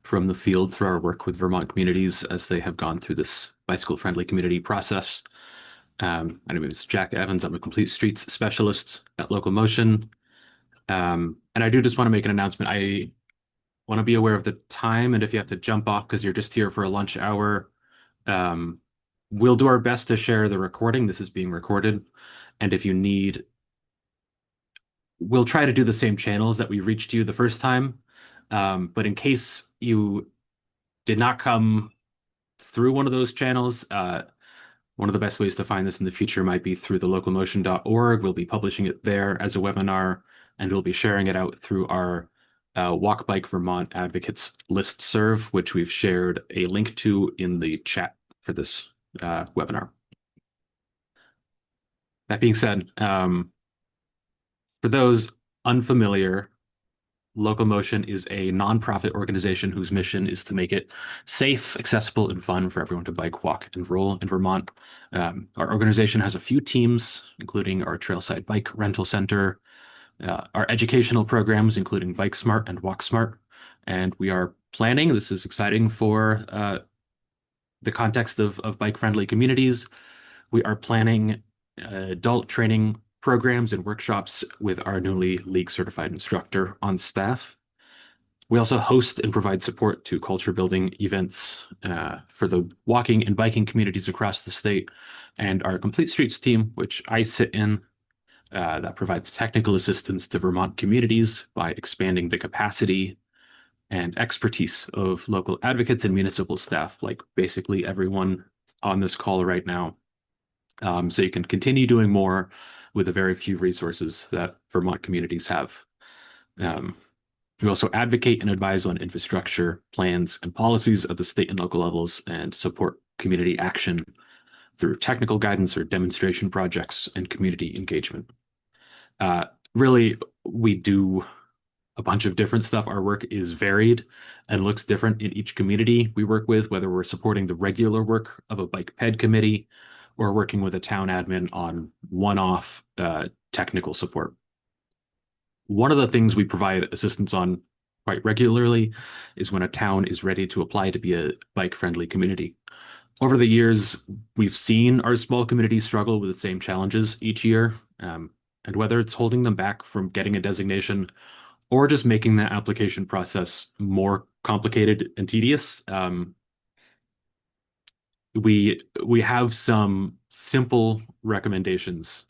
from the field through our work with Vermont communities as they have gone through this bicycle-friendly community process. My name is Jack Evans. I'm a complete streets specialist at Local Motion. And I do just want to make an announcement. I want to be aware of the time, and if you have to jump off because you're just here for a lunch hour, um, we'll do our best to share the recording. This is being recorded. And if you need, we'll try to do the same channels that we reached you the first time. But in case you did not come through one of those channels, one of the best ways to find this in the future might be through the localmotion.org. We'll be publishing it there as a webinar, and we'll be sharing it out through our Walk Bike Vermont Advocates listserv, which we've shared a link to in the chat for this webinar. That being said, for those unfamiliar, Locomotion is a nonprofit organization whose mission is to make it safe, accessible, and fun for everyone to bike, walk, and roll in Vermont. Our organization has a few teams, including our Trailside Bike Rental Center, our educational programs, including Bike Smart and Walk Smart. And we are planning, this is exciting for the context of bike-friendly communities. We are planning adult training programs and workshops with our newly League certified instructor on staff. We also host and provide support to culture building events for the walking and biking communities across the state, and our Complete Streets team, which I sit in, that provides technical assistance to Vermont communities by expanding the capacity and expertise of local advocates and municipal staff, like basically everyone on this call right now. So you can continue doing more with the very few resources that Vermont communities have. We also advocate and advise on infrastructure plans and policies at the state and local levels and support community action through technical guidance or demonstration projects and community engagement. Really, we do a bunch of different stuff. Our work is varied and looks different in each community we work with, whether we're supporting the regular work of a bike ped committee or working with a town admin on one-off technical support. One of the things we provide assistance on quite regularly is when a town is ready to apply to be a bike-friendly community. Over the years, we've seen our small communities struggle with the same challenges each year, and whether it's holding them back from getting a designation or just making the application process more complicated and tedious, we have some simple recommendations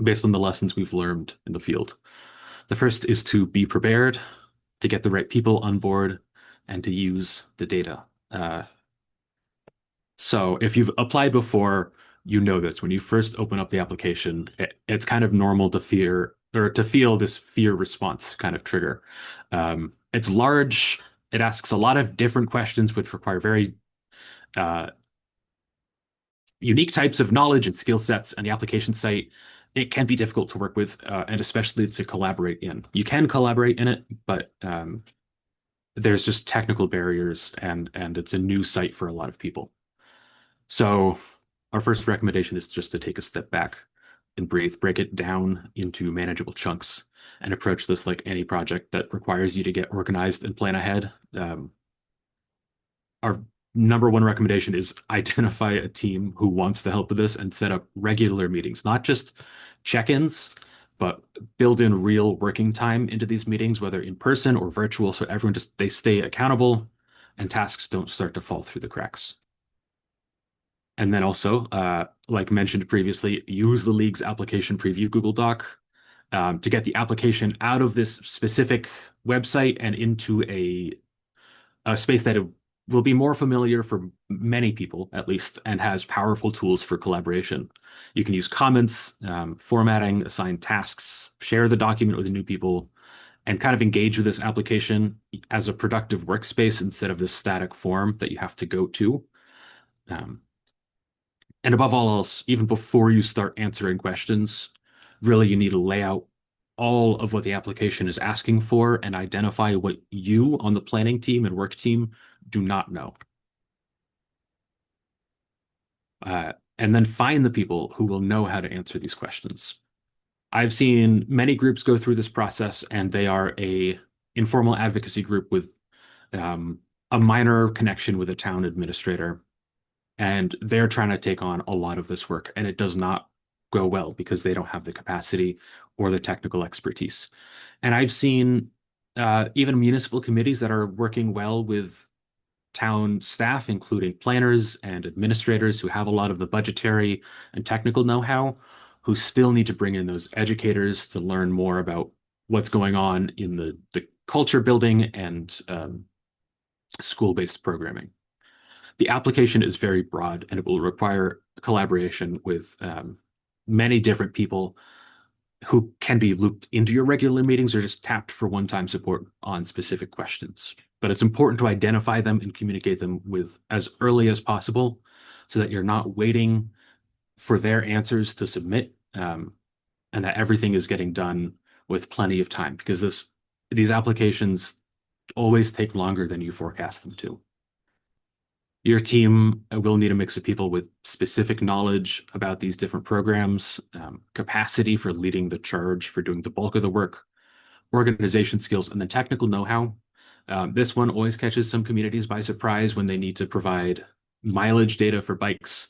based on the lessons we've learned in the field. The first is to be prepared, to get the right people on board, and to use the data. So if you've applied before, you know this. When you first open up the application, it's kind of normal to fear or to feel this fear response kind of trigger. It's large. It asks a lot of different questions, which require very unique types of knowledge and skill sets, and the application site, it can be difficult to work with, and especially to collaborate in. You can collaborate in it, but there's just technical barriers, and it's a new site for a lot of people. So our first recommendation is just to take a step back and breathe, break it down into manageable chunks, and approach this like any project that requires you to get organized and plan ahead. Our number one recommendation is identify a team who wants to help with this and set up regular meetings, not just check-ins, but build in real working time into these meetings, whether in person or virtual, so everyone they stay accountable and tasks don't start to fall through the cracks. And then also, like mentioned previously, use the League's application preview Google Doc to get the application out of this specific website and into a space that will be more familiar for many people, at least, and has powerful tools for collaboration. You can use comments, formatting, assign tasks, share the document with new people, and kind of engage with this application as a productive workspace instead of this static form that you have to go to. And above all else, even before you start answering questions, really you need to lay out all of what the application is asking for and identify what you on the planning team and work team do not know. And then find the people who will know how to answer these questions. I've seen many groups go through this process, and they are a informal advocacy group with a minor connection with a town administrator. And they're trying to take on a lot of this work, and it does not go well because they don't have the capacity or the technical expertise. And I've seen even municipal committees that are working well with town staff, including planners and administrators who have a lot of the budgetary and technical know-how, who still need to bring in those educators to learn more about what's going on in the culture building and school-based programming. The application is very broad and it will require collaboration with many different people who can be looped into your regular meetings or just tapped for one-time support on specific questions. But it's important to identify them and communicate them with as early as possible so that you're not waiting for their answers to submit, and that everything is getting done with plenty of time, because these applications always take longer than you forecast them to. Your team will need a mix of people with specific knowledge about these different programs, capacity for leading the charge, for doing the bulk of the work, organization skills, and then technical know-how. This one always catches some communities by surprise when they need to provide mileage data for bikes,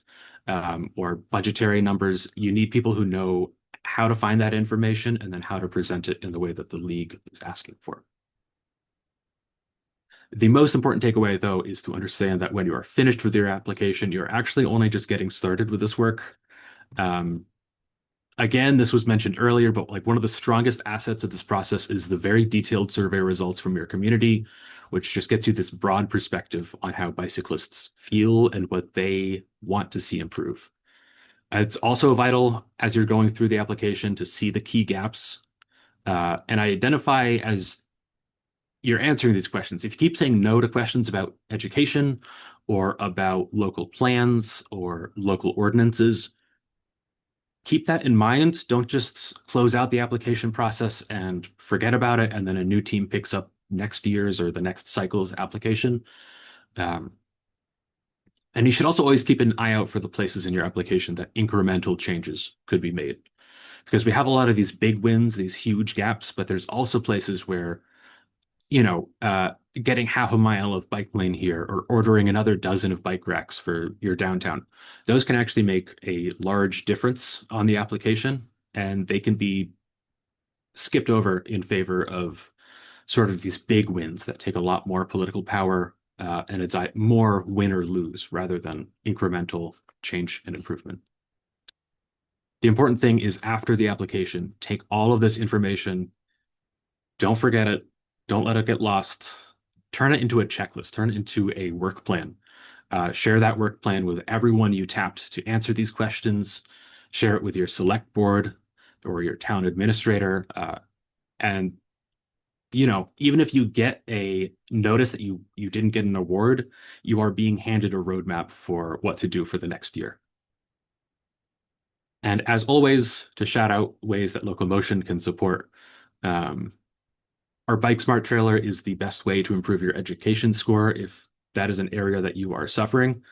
or budgetary numbers. You need people who know how to find that information and then how to present it in the way that the league is asking for. The most important takeaway, though, is to understand that when you are finished with your application, you're actually only just getting started with this work. Again, this was mentioned earlier, but like one of the strongest assets of this process is the very detailed survey results from your community, which just gets you this broad perspective on how bicyclists feel and what they want to see improve. It's also vital as you're going through the application to see the key gaps and identify as you're answering these questions. If you keep saying no to questions about education or about local plans or local ordinances, keep that in mind. Don't just close out the application process and forget about it, and then a new team picks up next year's or the next cycle's application. And you should also always keep an eye out for the places in your application that incremental changes could be made. Because we have a lot of these big wins, these huge gaps, but there's also places where getting half a mile of bike lane here or ordering another dozen of bike racks for your downtown. Those can actually make a large difference on the application, and they can be skipped over in favor of sort of these big wins that take a lot more political power, and it's more win or lose rather than incremental change and improvement. The important thing is after the application, take all of this information, don't forget it, don't let it get lost. Turn it into a checklist, turn it into a work plan. Share that work plan with everyone you tapped to answer these questions. Share it with your select board or your town administrator. And, even if you get a notice that you didn't get an award, you are being handed a roadmap for what to do for the next year. And as always, to shout out ways that locomotion can support, our Bike Smart trailer is the best way to improve your education score if that is an area that you are suffering.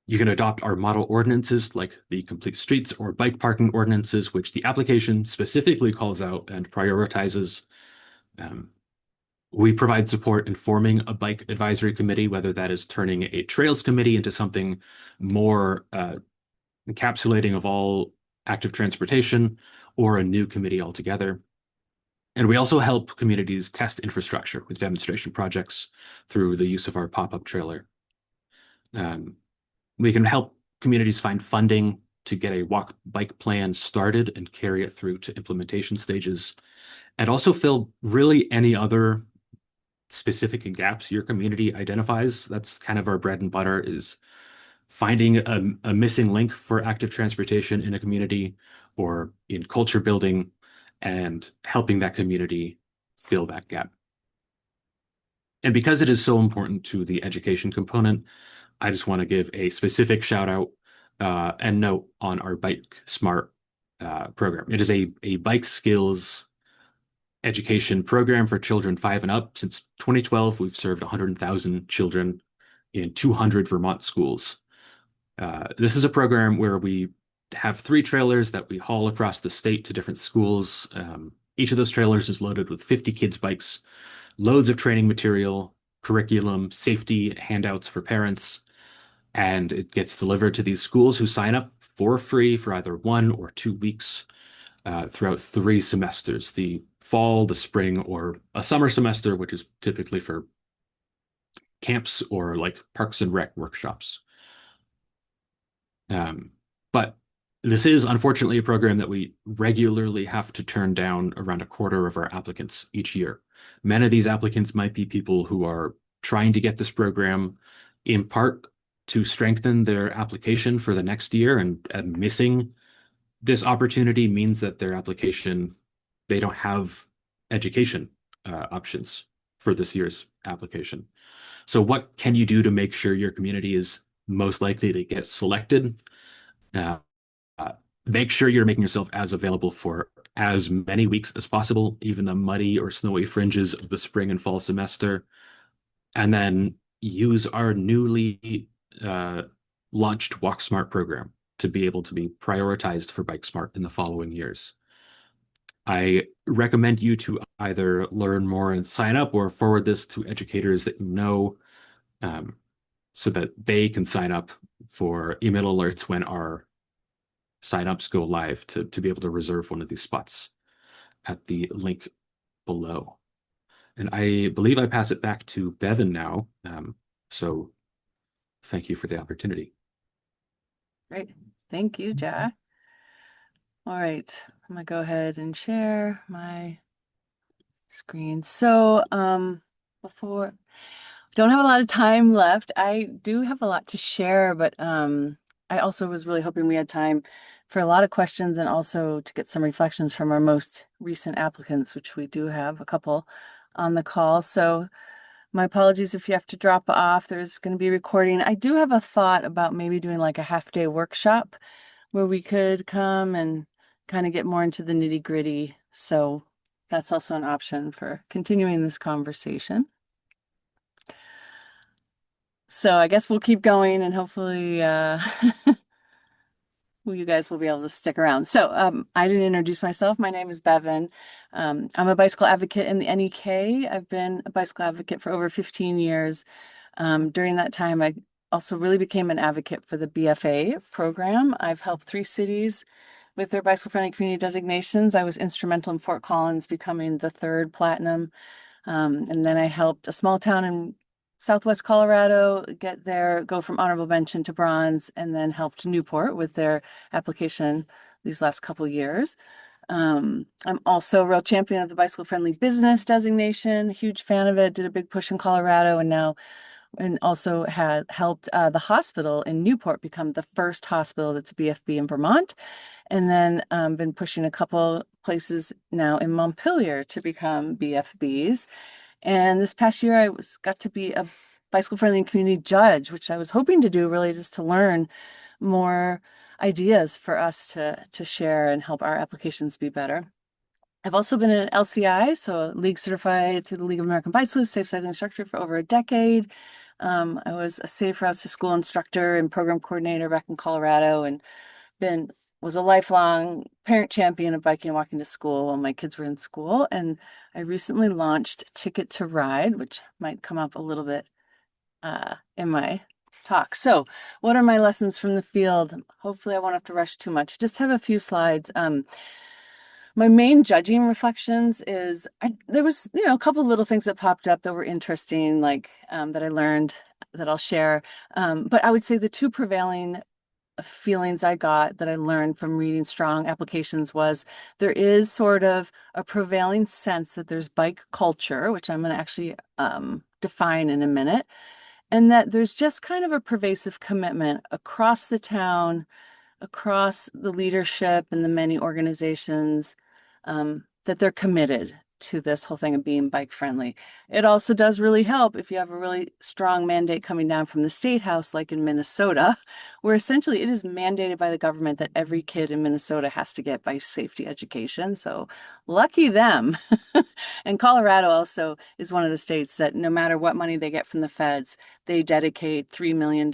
You can adopt our model ordinances like the Complete Streets or bike parking ordinances, which the application specifically calls out and prioritizes. We provide support in forming a bike advisory committee, whether that is turning a trails committee into something more encapsulating of all active transportation or a new committee altogether. And we also help communities test infrastructure with demonstration projects through the use of our pop-up trailer. We can help communities find funding to get a walk bike plan started and carry it through to implementation stages, and also fill really any other specific gaps your community identifies. That's kind of our bread and butter, is finding a missing link for active transportation in a community or in culture building, and helping that community fill that gap. And because it is so important to the education component, I just want to give a specific shout out and note on our Bike Smart program. It is a bike skills education program for children 5 and up. Since 2012, we've served 100,000 children in 200 Vermont schools. This is a program where we have 3 trailers that we haul across the state to different schools. Each of those trailers is loaded with 50 kids' bikes, loads of training material, curriculum, safety, handouts for parents, and it gets delivered to these schools who sign up for free for either 1 or 2 weeks throughout 3 semesters, the fall, the spring, or a summer semester, which is typically for camps or like parks and rec workshops. But this is unfortunately a program that we regularly have to turn down around a quarter of our applicants each year. Many of these applicants might be people who are trying to get this program in part to strengthen their application for the next year, and missing this opportunity means that their application, they don't have education options for this year's application. So what can you do to make sure your community is most likely to get selected? Uh, uh, Make sure you're making yourself as available for as many weeks as possible, even the muddy or snowy fringes of the spring and fall semester. And then use our newly launched Walk Smart program to be able to be prioritized for Bike Smart in the following years. I recommend you to either learn more and sign up, or forward this to educators that you know, so that they can sign up for email alerts when our signups go live, to be able to reserve one of these spots at the link below. And I believe I pass it back to Bevan now. So thank you for the opportunity. Great. Thank you, Jack. All right, I'm gonna go ahead and share my screen. So, before don't have a lot of time left. I do have a lot to share, but I also was really hoping we had time for a lot of questions and also to get some reflections from our most recent applicants, which we do have a couple on the call. So my apologies if you have to drop off. There's going to be recording. I do have a thought about maybe doing like a half-day workshop where we could come and kind of get more into the nitty-gritty. So that's also an option for continuing this conversation. So I guess we'll keep going, and hopefully you guys will be able to stick around. So I didn't introduce myself. My name is Bevan. I'm a bicycle advocate in the NEK. I've been a bicycle advocate for over 15 years. During that time, I also really became an advocate for the BFA program. I've helped 3 cities with their bicycle-friendly community designations. I was instrumental in Fort Collins becoming the 3rd platinum. And then I helped a small town in Southwest Colorado go from honorable mention to bronze, and then helped Newport with their application these last couple years. I'm also a real champion of the bicycle friendly business designation, huge fan of it, did a big push in Colorado, and also had helped the hospital in Newport become the first hospital that's BFB in Vermont. And then been pushing a couple places now in Montpelier to become BFBs. And this past year, I got to be a bicycle-friendly community judge, which I was hoping to do really just to learn more ideas for us to share and help our applications be better. I've also been an LCI, so League certified through the League of American Bicyclists, safe cycling instructor for over a decade. I was a safe routes to school instructor and program coordinator back in Colorado, and was a lifelong parent champion of biking and walking to school while my kids were in school. And I recently launched Ticket to Ride, which might come up a little bit in my talk. So what are my lessons from the field? Hopefully I won't have to rush too much. Just have a few slides. My main judging reflections is there was, a couple of little things that popped up that were interesting, like that I learned that I'll share. But I would say the 2 prevailing feelings I got that I learned from reading strong applications was there is sort of a prevailing sense that there's bike culture, which I'm going to actually define in a minute, and that there's just kind of a pervasive commitment across the town, across the leadership and the many organizations, that they're committed to this whole thing of being bike friendly. It also does really help if you have a really strong mandate coming down from the state house, like in Minnesota, where essentially it is mandated by the government that every kid in Minnesota has to get bike safety education. So lucky them. And Colorado also is one of the states that no matter what money they get from the feds, they dedicate $3 million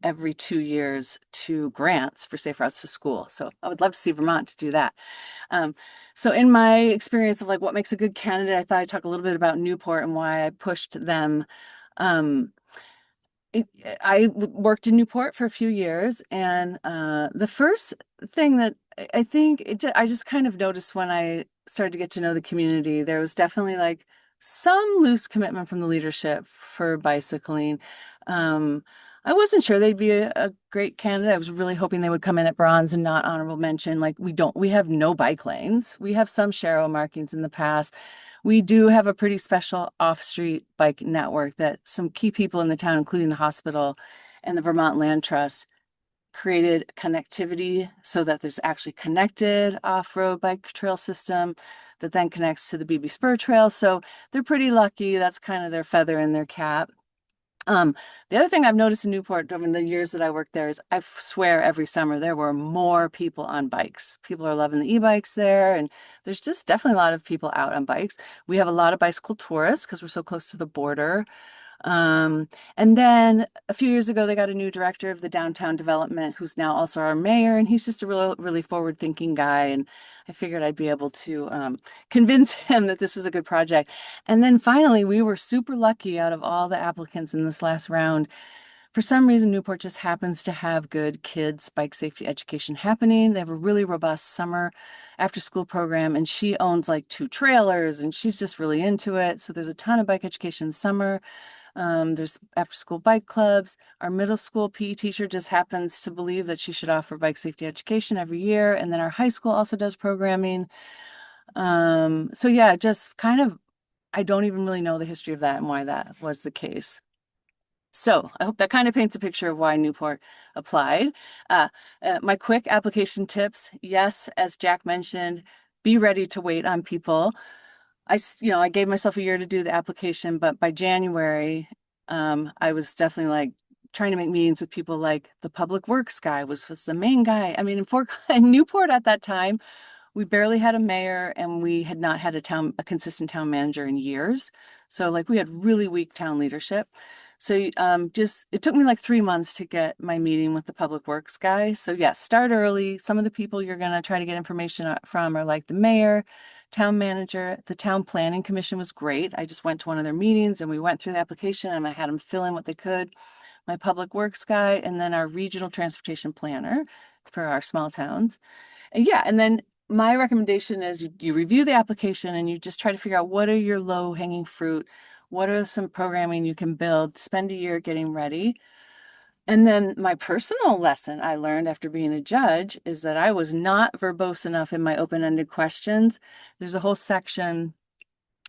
every 2 years to grants for safe routes to school. So I would love to see Vermont to do that. So in my experience of like what makes a good candidate, I thought I'd talk a little bit about Newport and why I pushed them. worked in Newport for a few years, and the first thing that I think I just kind of noticed when I started to get to know the community, there was definitely like some loose commitment from the leadership for bicycling. Um, I wasn't sure they'd be a great candidate. I was really hoping they would come in at bronze and not honorable mention. Like we have no bike lanes. We have some Sharrow markings in the past. We do have a pretty special off-street bike network that some key people in the town, including the hospital and the Vermont Land Trust, created connectivity so that there's actually connected off-road bike trail system that then connects to the BB Spur Trail. So they're pretty lucky. That's kind of their feather in their cap. The other thing I've noticed in Newport over the years that I worked there is I swear every summer there were more people on bikes. People are loving the e-bikes there, and there's just definitely a lot of people out on bikes. We have a lot of bicycle tourists because we're so close to the border. Um, and then a few years ago, they got a new director of the downtown development who's now also our mayor, and he's just a really forward-thinking guy. And I figured I'd be able to convince him that this was a good project. And then finally, we were super lucky out of all the applicants in this last round. For some reason, Newport just happens to have good kids bike safety education happening. They have a really robust summer after school program, and she owns like 2 trailers, and she's just really into it. So there's a ton of bike education in summer. There's after school bike clubs. Our middle school PE teacher just happens to believe that she should offer bike safety education every year. And then our high school also does programming. So yeah, just kind of, I don't even really know the history of that and why that was the case. So I hope that kind of paints a picture of why Newport applied. Uh, my quick application tips. Yes, as Jack mentioned, be ready to wait on people. I gave myself a year to do the application, but by January, I was definitely like trying to make meetings with people like the public works guy was the main guy. I mean, in Newport at that time, we barely had a mayor and we had not had a consistent town manager in years. So like we had really weak town leadership. So it took me like 3 months to get my meeting with the public works guy. So yes, start early. Some of the people you're going to try to get information from are like the mayor, town manager. The town planning commission was great. I just went to one of their meetings and we went through the application and I had them fill in what they could. My public works guy, and then our regional transportation planner for our small towns. And yeah, and then my recommendation is you review the application and you just try to figure out what are your low hanging fruit, what are some programming you can build, spend a year getting ready. And then my personal lesson I learned after being a judge is that I was not verbose enough in my open-ended questions. There's a whole section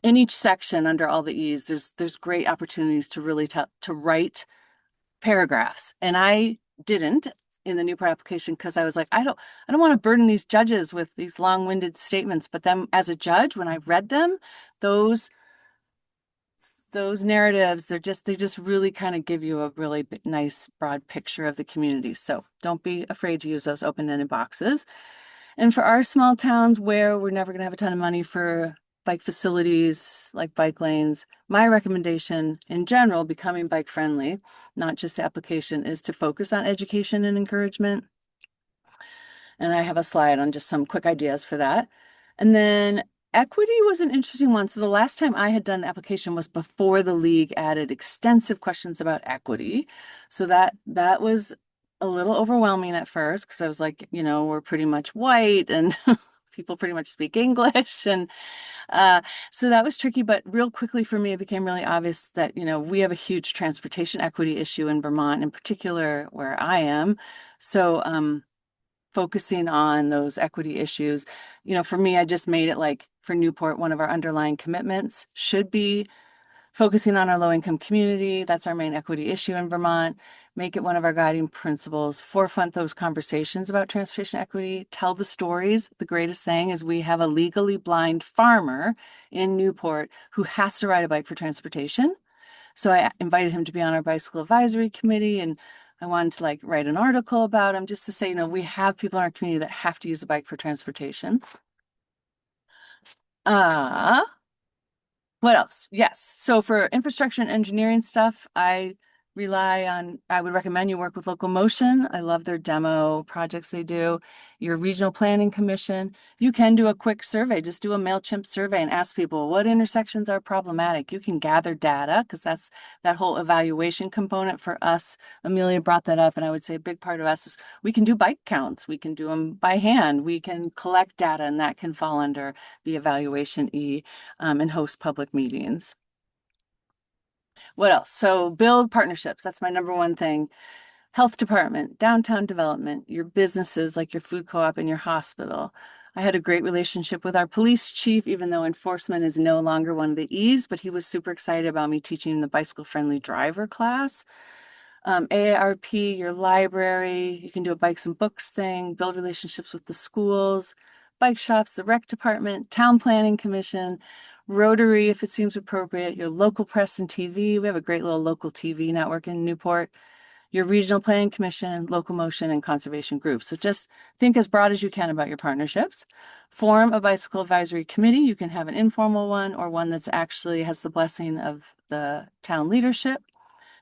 in each section under all the E's. There's great opportunities to really to write paragraphs, and I didn't in the Newport application because I was like, I don't want to burden these judges with these long-winded statements. But then as a judge, when I read them, those narratives, they just really kind of give you a really nice broad picture of the community. So don't be afraid to use those open-ended boxes. And for our small towns where we're never going to have a ton of money for bike facilities like bike lanes, my recommendation in general, becoming bike friendly, not just the application, is to focus on education and encouragement. And I have a slide on just some quick ideas for that. And then equity was an interesting one. So the last time I had done the application was before the league added extensive questions about equity. So that was a little overwhelming at first because I was like, we're pretty much white and people pretty much speak English. And so that was tricky, but real quickly for me, it became really obvious that, we have a huge transportation equity issue in Vermont, in particular where I am. So focusing on those equity issues, for me, I just made it like for Newport, one of our underlying commitments should be focusing on our low-income community. That's our main equity issue in Vermont. Make it one of our guiding principles. Forefront those conversations about transportation equity. Tell the stories. The greatest thing is we have a legally blind farmer in Newport who has to ride a bike for transportation. So I invited him to be on our bicycle advisory committee, and I wanted to write an article about him just to say, we have people in our community that have to use a bike for transportation. What else? Yes. So for infrastructure and engineering stuff, I I would recommend you work with Local Motion. I love their demo projects they do. Your Regional Planning Commission. You can do a quick survey. Just do a MailChimp survey and ask people what intersections are problematic. You can gather data because that's that whole evaluation component for us. Amelia brought that up, and I would say a big part of us is we can do bike counts. We can do them by hand. We can collect data, and that can fall under the evaluation and host public meetings. What else? So build partnerships. That's my number one thing. Health department, downtown development, your businesses like your food co-op and your hospital. I had a great relationship with our police chief, even though enforcement is no longer one of the E's, but he was super excited about me teaching the bicycle-friendly driver class. AARP, your library, you can do a bikes and books thing, build relationships with the schools, bike shops, the rec department, town planning commission, Rotary, if it seems appropriate, your local press and TV. We have a great little local TV network in Newport, your regional planning commission, local motion, and conservation groups. So just think as broad as you can about your partnerships. Form a bicycle advisory committee. You can have an informal one or one that's actually has the blessing of the town leadership.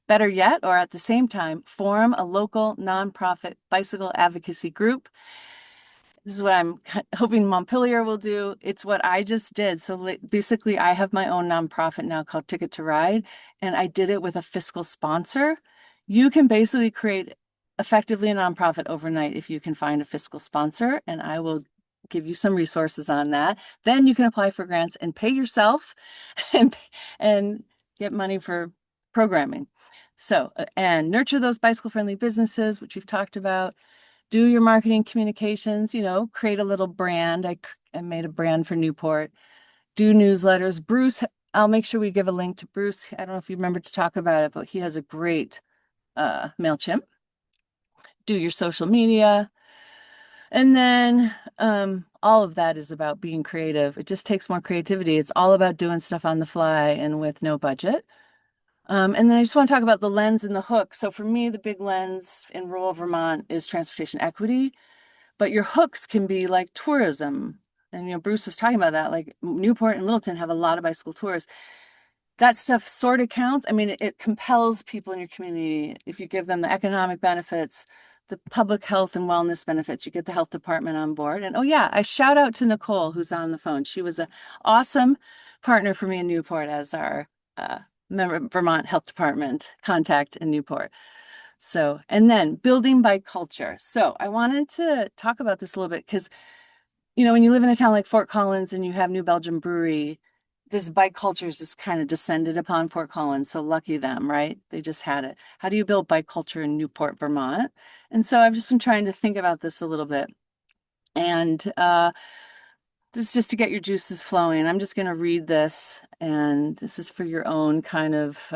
Better yet, or at the same time, form a local nonprofit bicycle advocacy group. This is what I'm hoping Montpelier will do. It's what I just did. So basically, I have my own nonprofit now called Ticket to Ride, and I did it with a fiscal sponsor. You can basically create effectively a nonprofit overnight if you can find a fiscal sponsor, and I will give you some resources on that. Then you can apply for grants and pay yourself and get money for programming. So, and nurture those bicycle-friendly businesses, which we've talked about. Do your marketing communications, create a little brand. I made a brand for Newport. Do newsletters. Bruce, I'll make sure we give a link to Bruce. I don't know if you remember to talk about it, but he has a great MailChimp. Do your social media. And then all of that is about being creative. It just takes more creativity. It's all about doing stuff on the fly and with no budget. And then I just want to talk about the lens and the hook. So for me, the big lens in rural Vermont is transportation equity, but your hooks can be like tourism. And, Bruce was talking about that, like Newport and Littleton have a lot of bicycle tours. That stuff sort of counts. I mean, it compels people in your community. If you give them the economic benefits, the public health and wellness benefits, you get the health department on board. And oh yeah, I shout out to Nicole, who's on the phone. She was an awesome partner for me in Newport as our Vermont Health Department contact in Newport. So, and then building bike culture. So I wanted to talk about this a little bit because, when you live in a town like Fort Collins and you have New Belgium Brewery, this bike culture is just kind of descended upon Fort Collins. So lucky them, right? They just had it. How do you build bike culture in Newport, Vermont? And so I've just been trying to think about this a little bit. And this is just to get your juices flowing. I'm just going to read this, and this is for your own kind of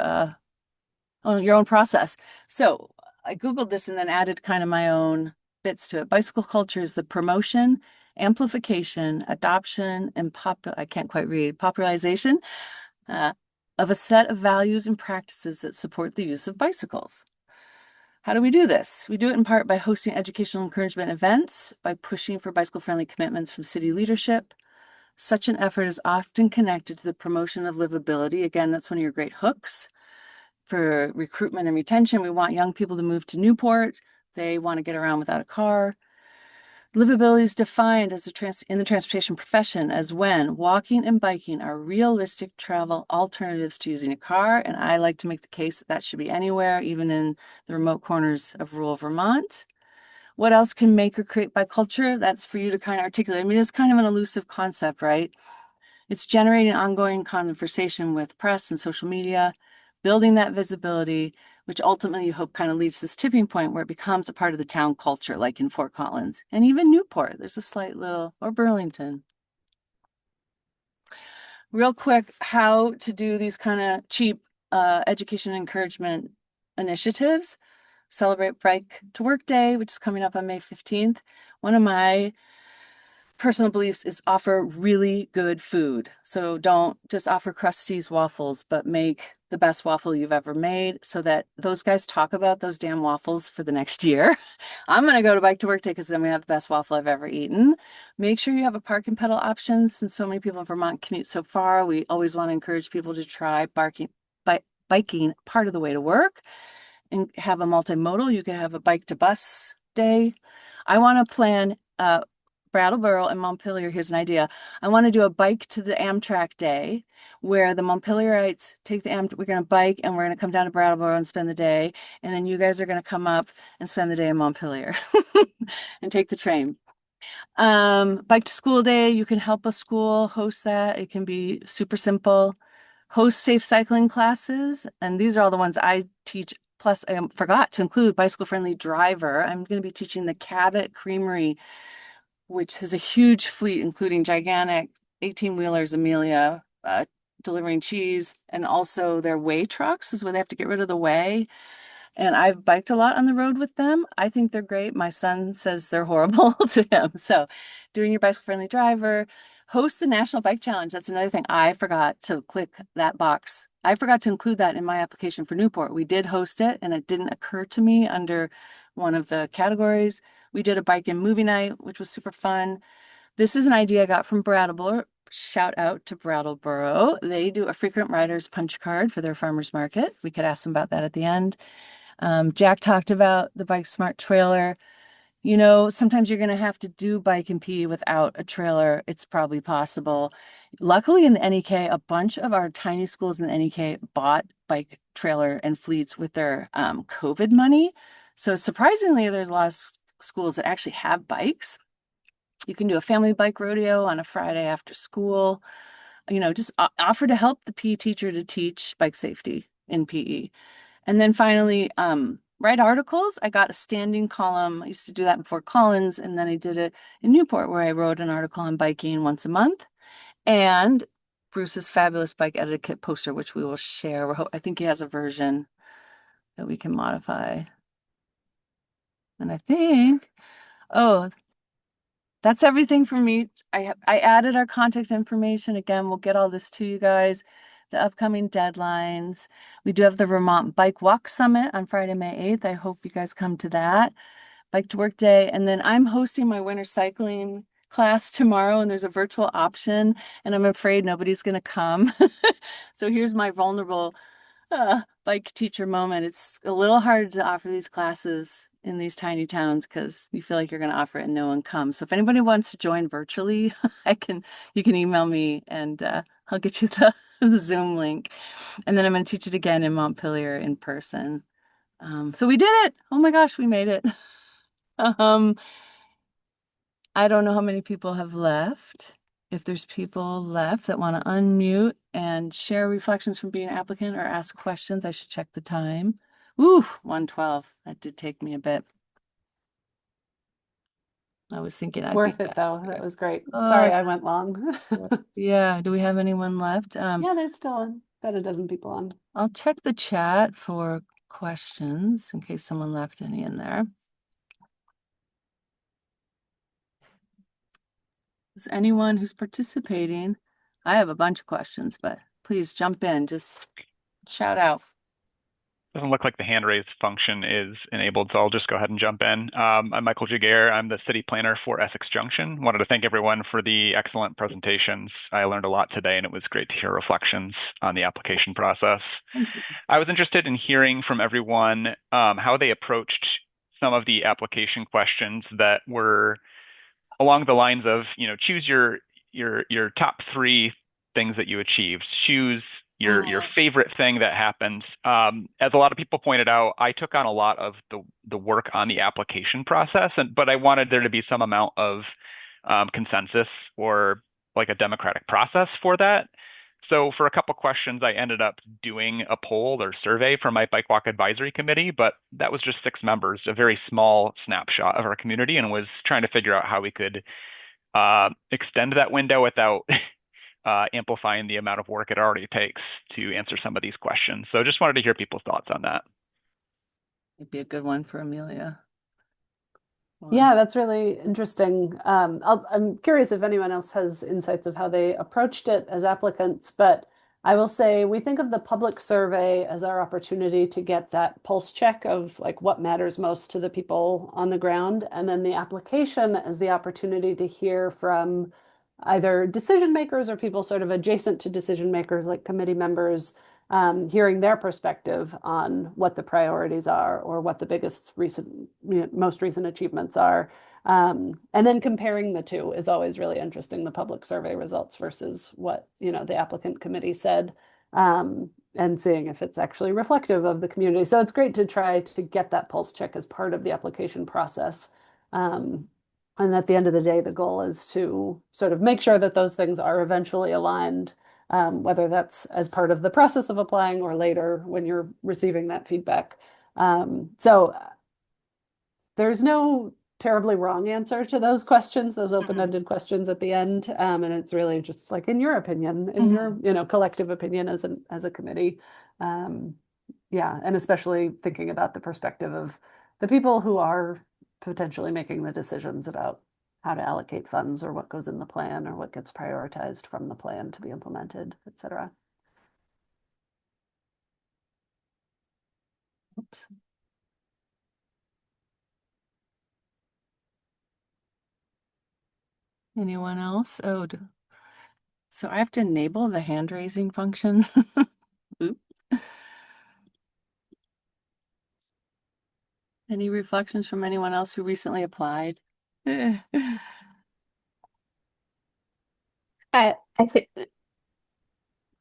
your own process. So I Googled this and then added kind of my own bits to it. Bicycle culture is the promotion, amplification, adoption, and I can't quite read, popularization of a set of values and practices that support the use of bicycles. How do we do this? We do it in part by hosting educational encouragement events, by pushing for bicycle-friendly commitments from city leadership. Such an effort is often connected to the promotion of livability. Again, that's one of your great hooks for recruitment and retention. We want young people to move to Newport. They want to get around without a car. Livability is defined as in the transportation profession as when walking and biking are realistic travel alternatives to using a car. And I like to make the case that that should be anywhere, even in the remote corners of rural Vermont. What else can make or create bike culture? That's for you to kind of articulate. I mean, it's kind of an elusive concept, right? It's generating ongoing conversation with press and social media, building that visibility, which ultimately you hope kind of leads to this tipping point where it becomes a part of the town culture, like in Fort Collins and even Newport. There's a slight little, or Burlington. Real quick, how to do these kind of cheap education encouragement initiatives. Celebrate Bike to Work Day, which is coming up on May 15th. One of my personal beliefs is offer really good food. So don't just offer Krusty's waffles, but make the best waffle you've ever made so that those guys talk about those damn waffles for the next year. I'm going to go to Bike to Work Day because then we have the best waffle I've ever eaten. Make sure you have a park and pedal options. Since so many people in Vermont commute so far, we always want to encourage people to try biking part of the way to work. have a multimodal. You could have a bike to bus day. I want to plan Brattleboro and Montpelier. Here's an idea. I want to do a bike to the Amtrak day where the Montpelierites take the Amtrak. We're going to bike and we're going to come down to Brattleboro and spend the day. And then you guys are going to come up and spend the day in Montpelier and take the train. Bike to school day, you can help a school host that. It can be super simple. Host safe cycling classes, and these are all the ones I teach. Plus, I forgot to include bicycle friendly driver. I'm going to be teaching the Cabot Creamery, which is a huge fleet, including gigantic 18-wheelers, Amelia, delivering cheese, and also their whey trucks is where they have to get rid of the whey. And I've biked a lot on the road with them. I think they're great. My son says they're horrible to him. So doing your bicycle friendly driver, host the National Bike Challenge. That's another thing. I forgot to click that box. I forgot to include that in my application for Newport. We did host it and it didn't occur to me under one of the categories. We did a bike and movie night, which was super fun. This is an idea I got from Brattleboro. Shout out to Brattleboro. They do a frequent riders punch card for their farmers market. We could ask them about that at the end. Jack talked about the Bike Smart trailer. You know, sometimes you're going to have to do bike and pee without a trailer. It's probably possible. Luckily, in the NEK, a bunch of our tiny schools in the NEK bought bike trailer and fleets with their COVID money. So surprisingly, there's a lot of schools that actually have bikes. You can do a family bike rodeo on a Friday after school. You know, just offer to help the PE teacher to teach bike safety in PE. And then finally, write articles. I got a standing column. I used to do that in Fort Collins, and then I did it in Newport where I wrote an article on biking once a month. And Bruce's fabulous bike etiquette poster, which we will share. I think he has a version that we can modify. And I think, oh, that's everything from me. I added our contact information. Again, we'll get all this to you guys. The upcoming deadlines. We do have the Vermont Bike Walk Summit on Friday, May 8th. I hope you guys come to that. Bike to Work Day. And then I'm hosting my winter cycling class tomorrow, and there's a virtual option, and I'm afraid nobody's going to come. So here's my vulnerable bike teacher moment. It's a little hard to offer these classes in these tiny towns because you feel like you're going to offer it and no one comes. So if anybody wants to join virtually, you can email me and I'll get you the Zoom link. And then I'm going to teach it again in Montpelier in person. So we did it. Oh my gosh, we made it. I don't know how many people have left. If there's people left that want to unmute and share reflections from being an applicant or ask questions, I should check the time. Ooh, 1:12. That did take me a bit. I was thinking I'd Worth be it though. faster. That was great. Sorry, I went long. Yeah. Do we have anyone left? Yeah, there's still about a dozen people on. I'll check the chat for questions in case someone left any in there. Is anyone who's participating? I have a bunch of questions, but please jump in. Just shout out. Doesn't look like the hand raise function is enabled, so I'll just go ahead and jump in. I'm Michael Jaguar. I'm the city planner for Essex Junction. Wanted to thank everyone for the excellent presentations. I learned a lot today, and it was great to hear reflections on the application process. I was interested in hearing from everyone how they approached some of the application questions that were along the lines of, you know, choose your top 3 things that you achieved. Choose your favorite thing that happened. As a lot of people pointed out, I took on a lot of the work on the application process, but I wanted there to be some amount of consensus or like a democratic process for that. So for a couple questions, I ended up doing a poll or survey for my Bike Walk Advisory Committee, but that was just 6 members, a very small snapshot of our community, and was trying to figure out how we could extend that window without amplifying the amount of work it already takes to answer some of these questions. So just wanted to hear people's thoughts on that. It'd be a good one for Amelia. Yeah, that's really interesting. I'm curious if anyone else has insights of how they approached it as applicants, but I will say we think of the public survey as our opportunity to get that pulse check of like what matters most to the people on the ground, and then the application as the opportunity to hear from either decision makers or people sort of adjacent to decision makers like committee members hearing their perspective on what the priorities are or what the most recent achievements are. And then comparing the two is always really interesting, the public survey results versus what, the applicant committee said, and seeing if it's actually reflective of the community. So it's great to try to get that pulse check as part of the application process. And at the end of the day, the goal is to sort of make sure that those things are eventually aligned, whether that's as part of the process of applying or later when you're receiving that feedback. So there's no terribly wrong answer to those questions, those open-ended questions at the end. And it's really just like, in your opinion, in your, collective opinion as a committee. Yeah, and especially thinking about the perspective of the people who are potentially making the decisions about how to allocate funds or what goes in the plan or what gets prioritized from the plan to be implemented, et cetera. Oops. Anyone else? Oh, so I have to enable the hand raising function. Oop. Any reflections from anyone else who recently applied? I think,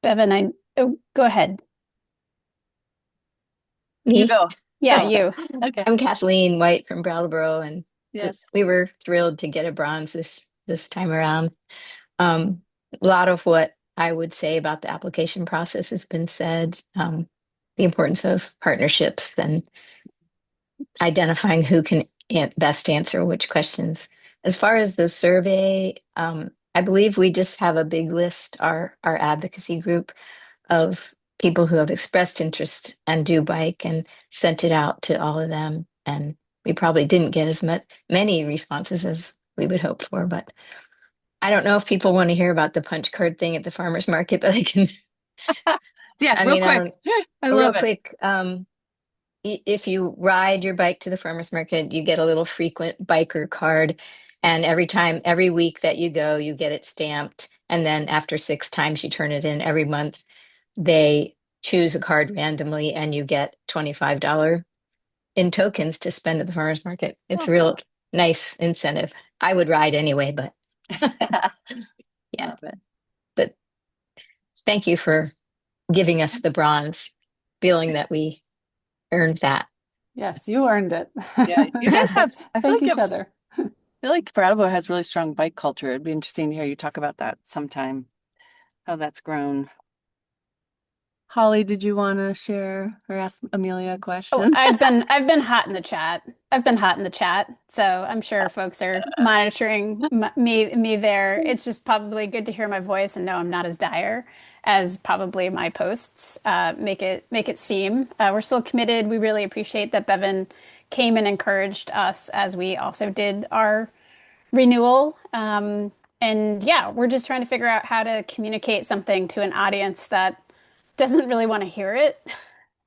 Bevan, go ahead. You Me? go. Yeah, Go. you. Okay. I'm Kathleen White from Brattleboro, and Yes. we were thrilled to get a bronze this time around. A lot of what I would say about the application process has been said. The importance of partnerships and identifying who can best answer which questions. As far as the survey, I believe we just have a big list, our advocacy group of people who have expressed interest and do bike, and sent it out to all of them. And we probably didn't get as many responses as we would hope for, but I don't know if people want to hear about the punch card thing at the farmer's market, but I can. Yeah, I real mean, quick. I real love it. quick. If you ride your bike to the farmer's market, you get a little frequent biker card. And every week that you go, you get it stamped. And then after 6 times, you turn it in. Every month, they choose a card randomly and you get $25 in tokens to spend at the farmer's market. It's a real nice incentive. I would ride anyway, but yeah. Love it. But thank you for giving us the bronze, feeling that we earned that. Yes, you earned it. Yeah, you guys have, I feel Thank like each other. I feel like Brattleboro has really strong bike culture. It'd be interesting to hear you talk about that sometime, how that's grown. Holly, did you want to share or ask Amelia a Oh, question? I've been hot in the chat. I've been hot in the chat, so I'm sure folks are monitoring me there. It's just probably good to hear my voice and know I'm not as dire as probably my posts make it seem. We're still committed. We really appreciate that Bevan came and encouraged us as we also did our renewal. And yeah, we're just trying to figure out how to communicate something to an audience that doesn't really want to hear it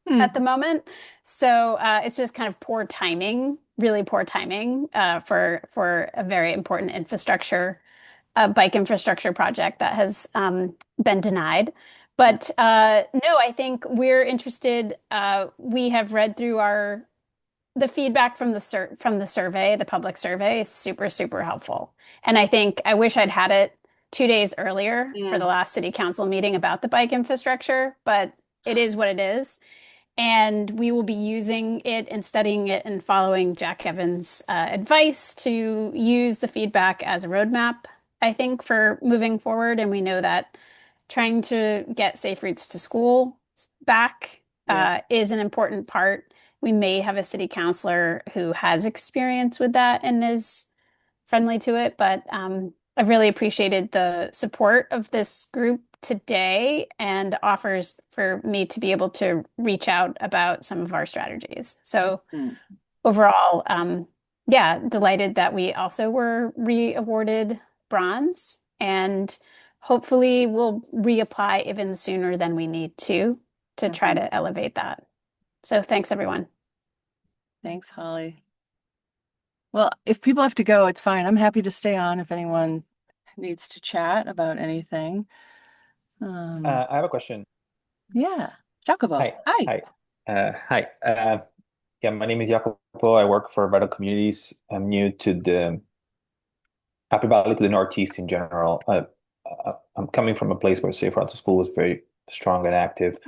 at the moment. So it's just kind of poor timing, really poor timing for a very important bike infrastructure project that has been denied. But no, I think we're interested. We have read through the feedback from the survey, the public survey is super, super helpful. And I think I wish I'd had it 2 days earlier for the last city council meeting about the bike infrastructure, but it is what it is. And we will be using it and studying it and following Jack Evans' advice to use the feedback as a roadmap, I think, for moving forward. And we know that trying to get safe routes to school back is an important part. We may have a city councilor who has experience with that and is friendly to it, but I really appreciated the support of this group today and offers for me to be able to reach out about some of our strategies. So overall, yeah, delighted that we also were re-awarded bronze, and hopefully we'll reapply even sooner than we need to try to elevate that. So thanks, everyone. Thanks, Holly. Well, if people have to go, it's fine. I'm happy to stay on if anyone needs to chat about anything. I have a question. Yeah. Jacopo. Hi. Hi. Hi. Hi. Yeah, my name is Jacopo. I work for Vital Communities. I'm new to the Happy Valley, to the Northeast in general. I'm coming from a place where Safe Routes to School was very strong and active.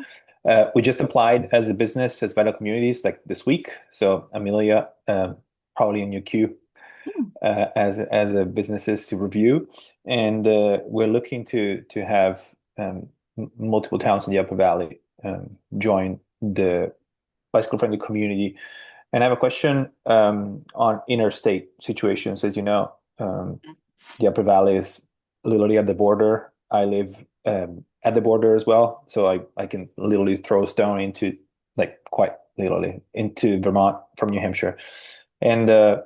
We just applied as a business, as Vital Communities, like this week. So Amelia, probably in your queue Hmm. as a businesses to review, and we're looking to have multiple towns in the Upper Valley join the bicycle friendly community. And I have a question on interstate situations. As you know, the Upper Valley is literally at the border. I live at the border as well, so I can literally throw a stone into, like, quite literally into Vermont from New Hampshire. And I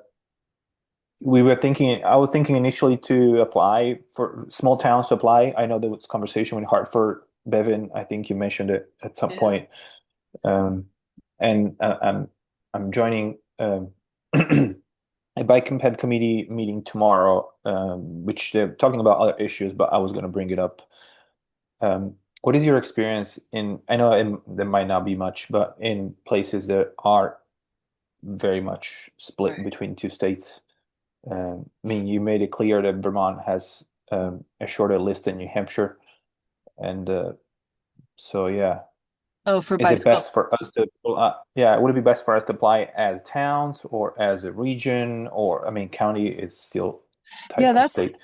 was thinking initially to apply for small towns to apply. I know there was conversation with Hartford, Bevan. I think you mentioned it at some Yeah. point. Um, and I'm joining a bike comped committee meeting tomorrow, which they're talking about other issues, but I was going to bring it up. What is your experience in? I know there might not be much, but in places that are very much split Right. between two states. I mean, you made it clear that Vermont has a shorter list than New Hampshire, and so yeah. Oh, for Is it bicycle. best for us to, yeah, would it be best for us to apply as towns or as a region, or, I mean, county is still Yeah, tied to that's, state?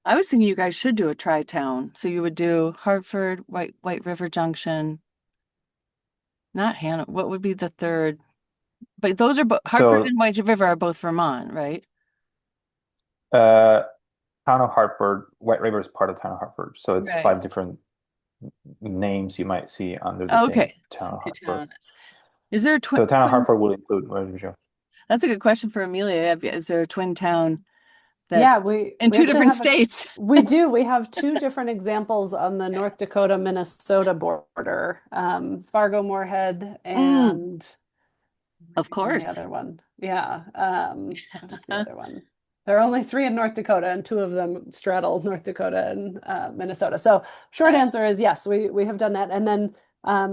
I was thinking you guys should do a tri-town. So you would do Hartford, White River Junction, not Hanover. What would be the third? But those are Hartford So, and White River are both Vermont, right? uh, town of Hartford, White River is part of town of Hartford. So it's Right. 5 different names you might see under the same Okay. town So of two Hartford. towns. Is there a So town of twin? Hartford will include, where did you? That's a good question for Amelia. Is there a twin town Yeah, that's we in we two actually different have states? we do. We have two different examples on the North Dakota Minnesota border. Fargo Moorhead Mm, and of and the course. other one. Yeah. What is the other one? There are only three in North Dakota, and two of them straddle North Dakota and Minnesota. So short answer is yes, we have done that. And then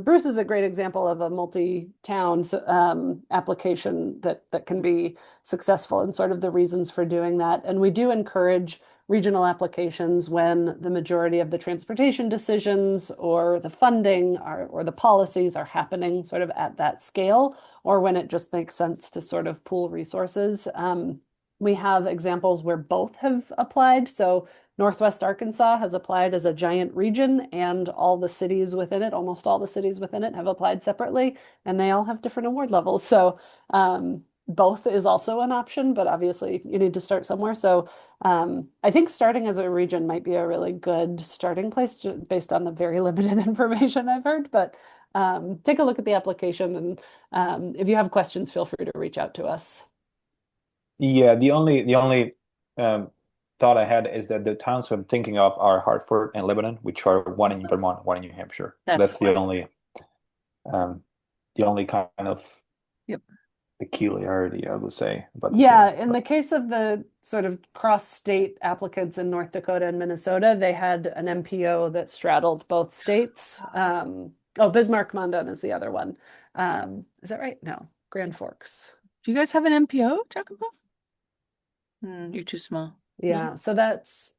Bruce is a great example of a multi-town application that can be successful, and sort of the reasons for doing that. And we do encourage regional applications when the majority of the transportation decisions or the funding or the policies are happening sort of at that scale, or when it just makes sense to sort of pool resources. We have examples where both have applied. So Northwest Arkansas has applied as a giant region, and all the cities within it, almost all the cities within it, have applied separately, and they all have different award levels. So both is also an option, but obviously you need to start somewhere. So I think starting as a region might be a really good starting place based on the very limited information I've heard. But take a look at the application, and if you have questions, feel free to reach out to us. Yeah, the only um, thought I had is that the towns I'm thinking of are Hartford and Lebanon, which are one in Vermont, one in New Hampshire. That's That's fine. um, the only kind of Yep. peculiarity, I would say, about this Yeah, area. in the case of the sort of cross-state applicants in North Dakota and Minnesota, they had an MPO that straddled both states. Oh, Bismarck Mondon is the other one. Is that right? No, Grand Forks. Do you guys have an MPO, Jacopo? You're too small. Yeah, so that's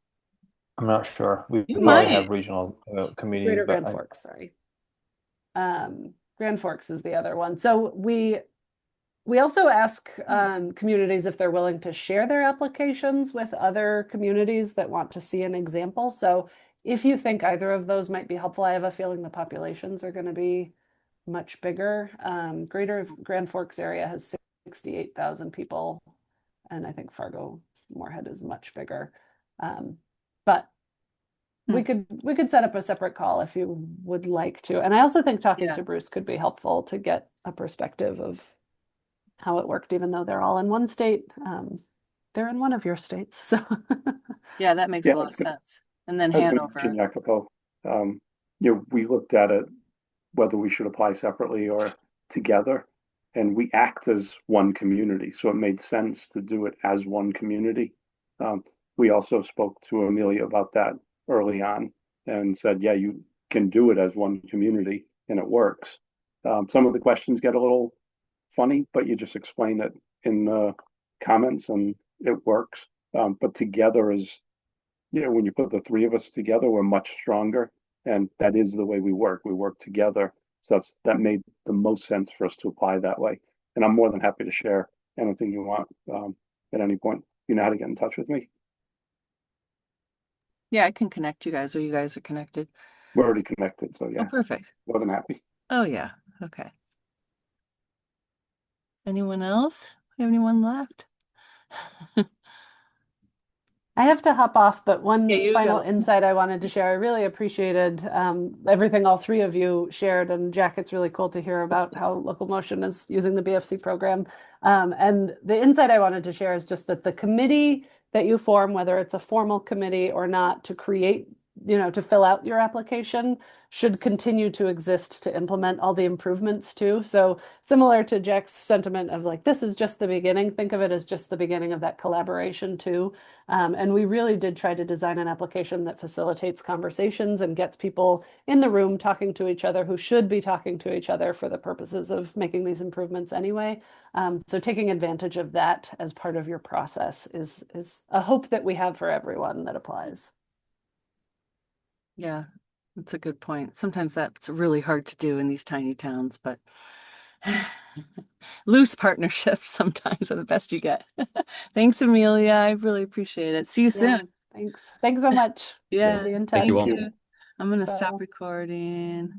I'm not sure. We You probably might. have regional committees, Greater but Grand Forks, sorry. Grand Forks is the other one. So we also ask communities if they're willing to share their applications with other communities that want to see an example. So if you think either of those might be helpful, I have a feeling the populations are going to be much bigger. Greater Grand Forks area has 68,000 people, and I think Fargo Moorhead is much bigger. But we could set up a separate call if you would like to. And I also think talking Yeah. to Bruce could be helpful to get a perspective of how it worked, even though they're all in one state. They're in one of your states. So Yeah, that makes Yeah, a lot of sense. And then I was going to mention Hanover. Jacopo. We looked at it whether we should apply separately or together, and we act as one community, so it made sense to do it as one community. We also spoke to Amelia about that early on and said, yeah, you can do it as one community and it works. Some of the questions get a little funny, but you just explain it in the comments and it works. But together is, when you put the three of us together, we're much stronger. And that is the way we work. We work together. So that made the most sense for us to apply that way. And I'm more than happy to share anything you want at any point. You know how to get in touch with me. Yeah, I can connect you guys, or you guys are connected. We're already connected, so Oh, yeah, perfect. more than happy. Oh, yeah. Okay. Anyone else? Have anyone left? I have to hop off, but one Yeah, you final go. insight I wanted to share. I really appreciated everything all three of you shared. And Jack, it's really cool to hear about how Local Motion is using the BFC program. And the insight I wanted to share is just that the committee that you form, whether it's a formal committee or not, to create, to fill out your application, should continue to exist to implement all the improvements too. So similar to Jack's sentiment of like, this is just the beginning, think of it as just the beginning of that collaboration too. And we really did try to design an application that facilitates conversations and gets people in the room talking to each other who should be talking to each other for the purposes of making these improvements anyway. So taking advantage of that as part of your process is a hope that we have for everyone that applies. Yeah, that's a good point. Sometimes that's really hard to do in these tiny towns, but loose partnerships sometimes are the best you get. Thanks, Amelia. I really appreciate it. See you soon. Thanks. Thanks so much. Yeah, We'll be in Thank touch. you all. I'm gonna Bye. stop recording.